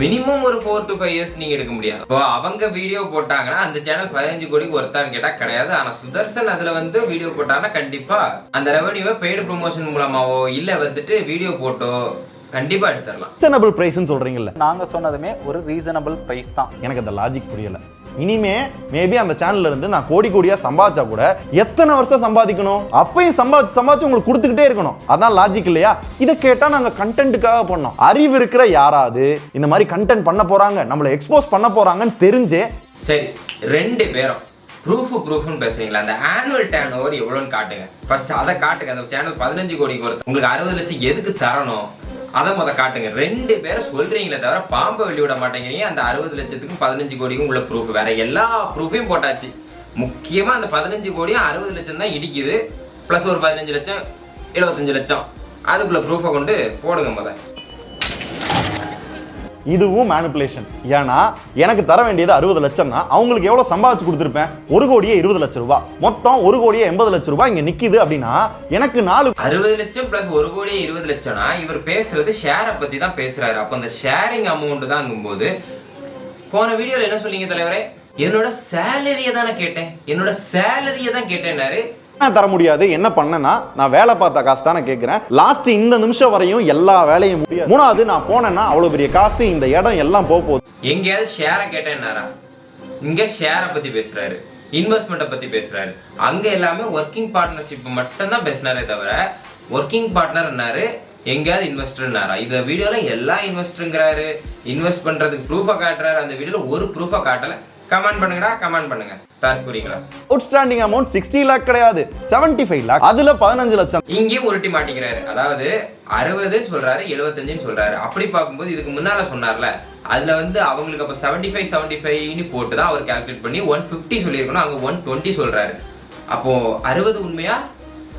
மினிமம் ஒரு 4 to 5 years நீங்கள் எடுக்க முடியாது. இப்போ அவங்க வீடியோ போட்டாங்கன்னா அந்த சேனல் 15 கோடிக்கு ஒருத்தான்னு கேட்டால் கிடையாது. ஆனால் சுதர்சன் அதில் வந்து வீடியோ போட்டாங்கன்னா கண்டிப்பாக அந்த ரெவன்யூவை பெய்டு ப்ரொமோஷன் மூலமாவோ இல்லை வந்துட்டு வீடியோ போட்டோ கண்டிப்பா எடுத்துடலாம். ரீசனபிள் பிரைஸ்னு சொல்றீங்கல்ல, நாங்க சொன்னதுமே ஒரு ரீசனபிள் பிரைஸ் தான். எனக்கு அந்த லாஜிக் புரியல. இனிமே மேபி அந்த சேனல்ல இருந்து நான் கோடியா சம்பாதிச்சா கூட எத்தனை வருஷம் சம்பாதிக்கணும்? அப்பயும் சம்பாதிச்சு உங்களுக்கு கொடுத்துக்கிட்டே இருக்கணும். அதான் லாஜிக் இல்லையா? இதை கேட்டா நாங்க கண்டென்ட்டுக்காக பண்ணோம். அறிவு இருக்கிற யாராவது இந்த மாதிரி கண்டென்ட் பண்ண போறாங்க, நம்மளை எக்ஸ்போஸ் பண்ண போறாங்கன்னு தெரிஞ்சே சரி 2 பேரும் ப்ரூஃப்னு பேசுறீங்களா? அந்த ஆனுவல் டர்ன் ஓவர் எவ்வளோன்னு காட்டுங்க. ஃபர்ஸ்ட் அதை காட்டுங்க. அந்த சேனல் 15 கோடிக்கு வருது, உங்களுக்கு 60 லட்சம் எதுக்கு தரணும் அதை காட்டுங்க. 2 பேரை சொல்றீங்களே தவிர பாம்பை வெளிவிட மாட்டேங்கிறீங்க. அந்த 60 லட்சத்துக்கும் 15 கோடிக்கும் உள்ள ப்ரூஃப் வேற எல்லா ப்ரூஃபையும் போட்டாச்சு. முக்கியமா அந்த 15 கோடியும் 60 லட்சம் தான் இடிக்குது. பிளஸ் ஒரு 15 லட்சம் 75 லட்சம் அதுக்குள்ள ப்ரூஃபை கொண்டு போடுங்க. இதுவும் மேனிபுலேஷன். ஏன்னா எனக்கு தர வேண்டியது 60 லட்சம்னா அவங்களுக்கு எவ்வளவு சம்பாதிச்சு கொடுத்துருப்பேன்? 1 கோடியே 20 லட்சம் ரூபாய். மொத்தம் 1 கோடியே 80 லட்சம் ரூபாய் இங்க நிக்குது. அப்படின்னா எனக்கு 60 லட்சம் பிளஸ் 1 கோடியே 20 லட்சம்னா இவர் பேசுறது ஷேரை பத்தி தான் பேசுறாரு. அப்ப அந்த ஷேரிங் அமௌண்ட் தாங்கும்போது போன வீடியோல என்ன சொன்னீங்க தலைவரே? என்னோட சேலரியை தானே கேட்டேன், என்னோட சேலரியை தான் கேட்டேன்னாரு. தர முடியாது. என்ன பண்ணனா நான் வேலை பார்த்த காசு தானே கேட்கிறேன். லாஸ்ட் இந்த நிமிஷம் வரையும் எல்லா வேலையும் முடியாது. 3வது நான் போனேன்னா அவ்வளவு பெரிய காசு இந்த இடம் எல்லாம் போகுது. எங்கேயாவது ஷேரை கேட்டேன்னாரா? இங்க ஷேரை பத்தி பேசுறாரு, இன்வெஸ்ட்மெண்ட்டை பத்தி பேசுறாரு. அங்க எல்லாமே ஒர்க்கிங் பார்ட்னர்ஷிப் மட்டும் தான் பேசினாரே தவிர ஒர்க்கிங் பார்ட்னர்னாரு எங்கேயாவது இன்வெஸ்டர்னாரா? இந்த வீடியோல எல்லா இன்வெஸ்டருங்கிறாரு. இன்வெஸ்ட் பண்றதுக்கு ப்ரூஃபை காட்டுறாரு. அந்த வீடியோல ஒரு ப்ரூஃபை காட்டல. கமெண்ட் பண்ணுங்கடா, கமெண்ட் பண்ணுங்க. தற்கூறீங்களா? அவுட்ஸ்டாண்டிங் அமௌண்ட் 60 lakh கிடையாது, 75 lakh. அதுல 15 லட்சம். இங்கேயும் உருட்டி மாட்டிக்கிறாரு. அதாவது 60 சொல்றாரு, 75 சொல்றாரு. அப்படி பார்க்கும்போது இதுக்கு முன்னால சொன்னார்ல, அதுல வந்து அவங்களுக்கு அப்ப 75 போட்டு தான் அவர் கால்குலேட் பண்ணி 150 சொல்லியிருக்கணும். அங்க 120 சொல்றாரு. அப்போ 60 உண்மையா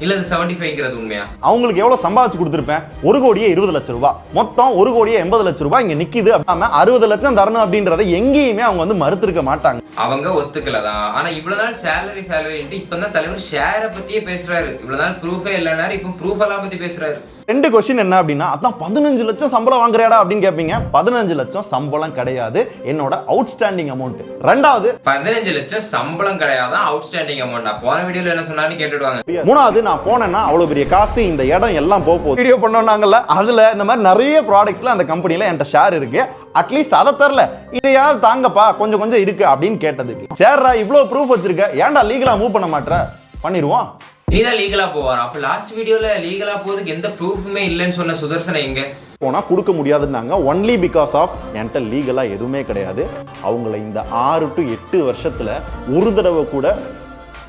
இல்ல 75ங்கிறது உண்மையா? அவங்களுக்கு எவ்வளவு சம்பாதிச்சு கொடுத்திருப்பேன்? 1 கோடியே 20 லட்சம் ரூபாய். மொத்தம் 1 கோடியே 80 லட்சம் ரூபாய் இங்க நிக்குது. அப்படின்னா 60 லட்சம் தரணும் அப்படின்றத எங்கேயுமே அவங்க வந்து மறுத்திருக்க மாட்டாங்க. அவங்க ஒத்துக்கலதான். ஆனா இவ்வளவு நாள் சேலரின்ட்டு இப்பதான் தலைவர் ஷேரை பத்தியே பேசுறாரு. இவ்வளவு நாள் ப்ரூஃபே இல்லைனாரு, இப்ப ப்ரூஃப் எல்லாம் பத்தி பேசுறாரு. 2 கொஸ்டின் என்ன அப்படின்னா, அதான் 15 லட்சம் சம்பளம் வாங்குறேடா அப்படின்னு கேட்பீங்க. 15 லட்சம் சம்பளம் கிடையாது, என்னோட அவுட்ஸ்டாண்டிங் அமௌண்ட். 2வது 15 லட்சம் சம்பளம் கிடையாது, அவுட்ஸ்டாண்டிங் அமௌண்ட். போன வீடியோல என்ன சொன்னான்னு கேட்டுடுவாங்க. 3வது நான் போனேன்னா அவ்வளவு பெரிய காசு இந்த இடம் எல்லாம் போகுது. வீடியோ பண்ணோம்னாங்கல்ல, அதுல இந்த மாதிரி நிறைய ப்ராடக்ட்ஸ்ல அந்த கம்பெனில என்கிட்ட ஷேர் இருக்கு. அட்லீஸ்ட் அதை தரல, இதையாவது தாங்கப்பா கொஞ்சம் இருக்கு அப்படின்னு கேட்டதுக்கு, சேர்ரா இவ்வளவு ப்ரூஃப் வச்சிருக்க, ஏன்டா லீகலா மூவ் பண்ண மாட்டேற? பண்ணிடுவோம். நீதான் லீகலா போவார். அப்ப லாஸ்ட் வீடியோல லீகலா போறதுக்கு எந்த ப்ரூஃபுமே இல்லைன்னு சொன்ன சுதர்சன எங்க போனா கொடுக்க முடியாதுன்னாங்க. ஒன்லி பிகாஸ் ஆஃப் என்கிட்ட லீகலா எதுவுமே கிடையாது. அவங்கள இந்த 6 to 8 வருஷத்துல ஒரு தடவை கூட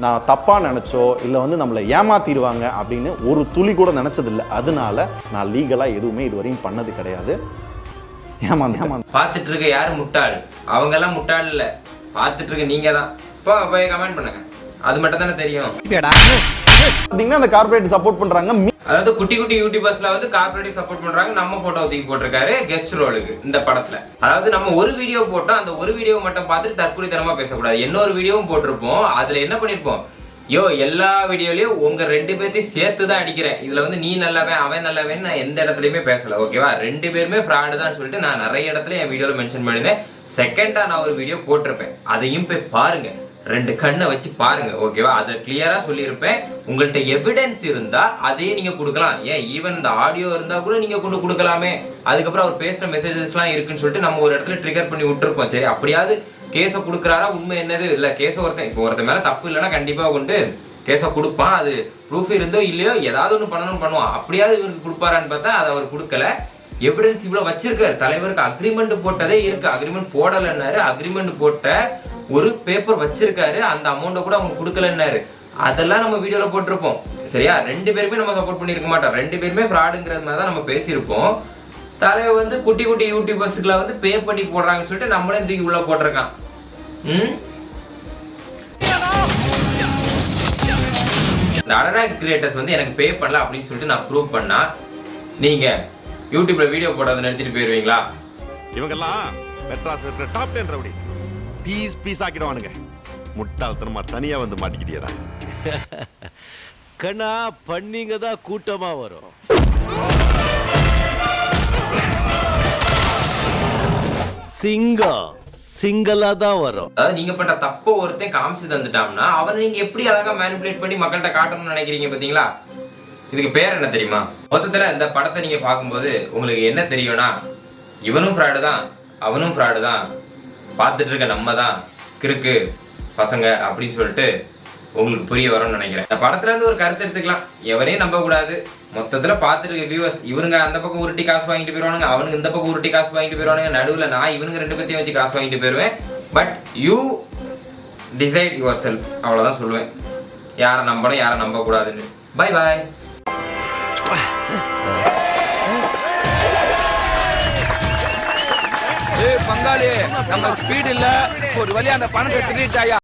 நான் தப்பா நினைச்சோ இல்ல வந்து நம்மளை ஏமாத்திடுவாங்க அப்படின்னு ஒரு துளி கூட நினைச்சது இல்லை. அதனால நான் லீகலா எதுவுமே இதுவரையும் பண்ணது கிடையாது. பாத்துட்டு இருக்க யாரு முட்டாள்? அவங்க எல்லாம் முட்டாள் இல்ல, பாத்துட்டு இருக்க நீங்க தான். போய் கமெண்ட் பண்ணுங்க, அது மட்டும் தானே தெரியும். அந்த கார்ப்பரேட் சப்போர்ட் பண்றாங்க. அதாவது குட்டி யூடியூபர்ஸ்ல வந்து கார்ப்பரேட் சப்போர்ட் பண்றாங்க. நம்ம போட்டோ தூக்கி போட்டிருக்காரு கெஸ்ட் ரோலுக்கு இந்த படத்துல. அதாவது நம்ம ஒரு வீடியோ போட்டோம், அந்த ஒரு வீடியோ மட்டும் பார்த்துட்டு தற்கொலைத்தனமா பேசக்கூடாது. இன்னொரு வீடியோவும் போட்டிருப்போம், அதுல என்ன பண்ணிருப்போம், எல்லா வீடியோலயும் உங்க 2 பேர்த்தையும் சேர்த்து தான் அடிக்கிறேன். இதுல வந்து நீ நல்லவன் அவன் நல்லவன் நான் எந்த இடத்துலயுமே பேசல. ஓகேவா? 2 பேருமே ஃப்ராடு தான் சொல்லிட்டு நான் நிறைய இடத்துல என் வீடியோல மென்ஷன் பண்ணிருந்தேன். செகண்டா நான் ஒரு வீடியோ போட்டிருப்பேன், அதையும் போய் பாருங்க. 2 கண்ணை வச்சு பாருங்க. ஓகேவா? அதை கிளியரா சொல்லியிருப்பேன். உங்கள்கிட்ட எவிடன்ஸ் இருந்தா அதையே நீங்க கொடுக்கலாம். ஏன் ஈவன் இந்த ஆடியோ இருந்தா கூட நீங்க கொண்டு கொடுக்கலாமே. அதுக்கப்புறம் அவர் பேசுற மெசேஜஸ் எல்லாம் இருக்குன்னு சொல்லிட்டு நம்ம ஒரு இடத்துல ட்ரிகர் பண்ணி விட்டுருப்போம். சரி, அப்படியாவது கேஸை கொடுக்குறாரா, உண்மை என்னது இல்ல கேஸை ஒருத்தன் மேல தப்பு இல்லைன்னா கண்டிப்பா கொண்டு கேஸை கொடுப்பான். அது ப்ரூஃப் இருந்தோ இல்லையோ ஏதாவது ஒன்று பண்ணணும்னு பண்ணுவான். அப்படியாவது இவருக்கு கொடுப்பாரான்னு பார்த்தா அதை அவர் கொடுக்கல. எவிடன்ஸ் இவ்வளோ வச்சிருக்காரு. தலைவருக்கு அக்ரிமெண்ட் போட்டதே இருக்கு. அக்ரிமெண்ட் போடலைன்னாரு. அக்ரிமெண்ட் போட்ட ஒரு பேப்பர் வச்சிருக்காரு. அந்த அமௌண்ட்டை கூட அவங்க கொடுக்கலன்னாரு. அதெல்லாம் நம்ம வீடியோவில் போட்டிருப்போம். சரியா? 2 பேருமே நம்ம சப்போர்ட் பண்ணியிருக்க மாட்டோம். 2 பேருமே ஃப்ராடுங்கிறது மாதிரி தான் நம்ம பேசியிருப்போம். தலைவர் வந்து குட்டி குட்டி யூடியூபர்ஸுக்குலாம் வந்து பே பண்ணி போடுறாங்கன்னு சொல்லிட்டு நம்மளே தூக்கி உள்ள போட்டிருக்கான். இந்த அடராக் கிரியேட்டர்ஸ் வந்து எனக்கு பே பண்ணல அப்படின்னு சொல்லிட்டு நான் ப்ரூவ் பண்ணா நீங்க யூடியூப்ல வீடியோ போடுறதை நிறுத்திட்டு போயிருவீங்களா? இவங்கெல்லாம் மெட்ராஸ் இருக்கிற டாப் 10 ரவுடிஸ். பீஸ் ஆக்கிடுவானுங்க. முட்டாள்தனமா தனியா வந்து மாட்டிக்கிட்டியடா. கண்ணா பண்ணீங்க தான் கூட்டமா வரும். சிங்களா தான் வரும். அதாவது நீங்க பண்ற தப்ப ஒருத்தன் காமிச்சு தந்துட்டான்னா அவனை நீங்க எப்படி அழகா மேனிபுலேட் பண்ணி மக்கள்கிட்ட காட்டணும்னு நினைக்கிறீங்க பாத்தீங்களா? இதுக்கு பேர் என்ன தெரியுமா? மொத்தத்துல இந்த படத்தை நீங்க பார்க்கும்போது உங்களுக்கு என்ன தெரியும்னா, இவனும் ஃப்ராடு தான், அவனும் ஃப்ராடு தான், பார்த்துட்டு இருக்க நம்ம தான் கிறுக்கு பசங்க அப்படின்னு சொல்லிட்டு உங்களுக்கு புரிய வரும்னு நினைக்கிறேன். இந்த படத்துல இருந்து ஒரு கருத்து எடுத்துக்கலாம். எவரையும் நம்ப கூடாது. மொத்தத்துல பார்த்துட்டு இருக்க வியூவர்ஸ் இவனுங்க அந்த பக்கம் உருட்டி காசு வாங்கிட்டு போயிருவானுங்க, அவனுங்க இந்த பக்கம் உருட்டி காசு வாங்கிட்டு போயிருவானுங்க. நடுவில் நான் இவனுங்க 2 பேத்தையும் வச்சு காசு வாங்கிட்டு போயிருவேன். But you decide your self. அவ்வளோதான் சொல்லுவேன். யாரை நம்பணும் யாரை நம்ப கூடாதுன்னு. Bye bye. பங்காளி நம்ம ஸ்பீட் இல்ல, ஒரு வழியா அந்த பணத்தை திருட்டாயா.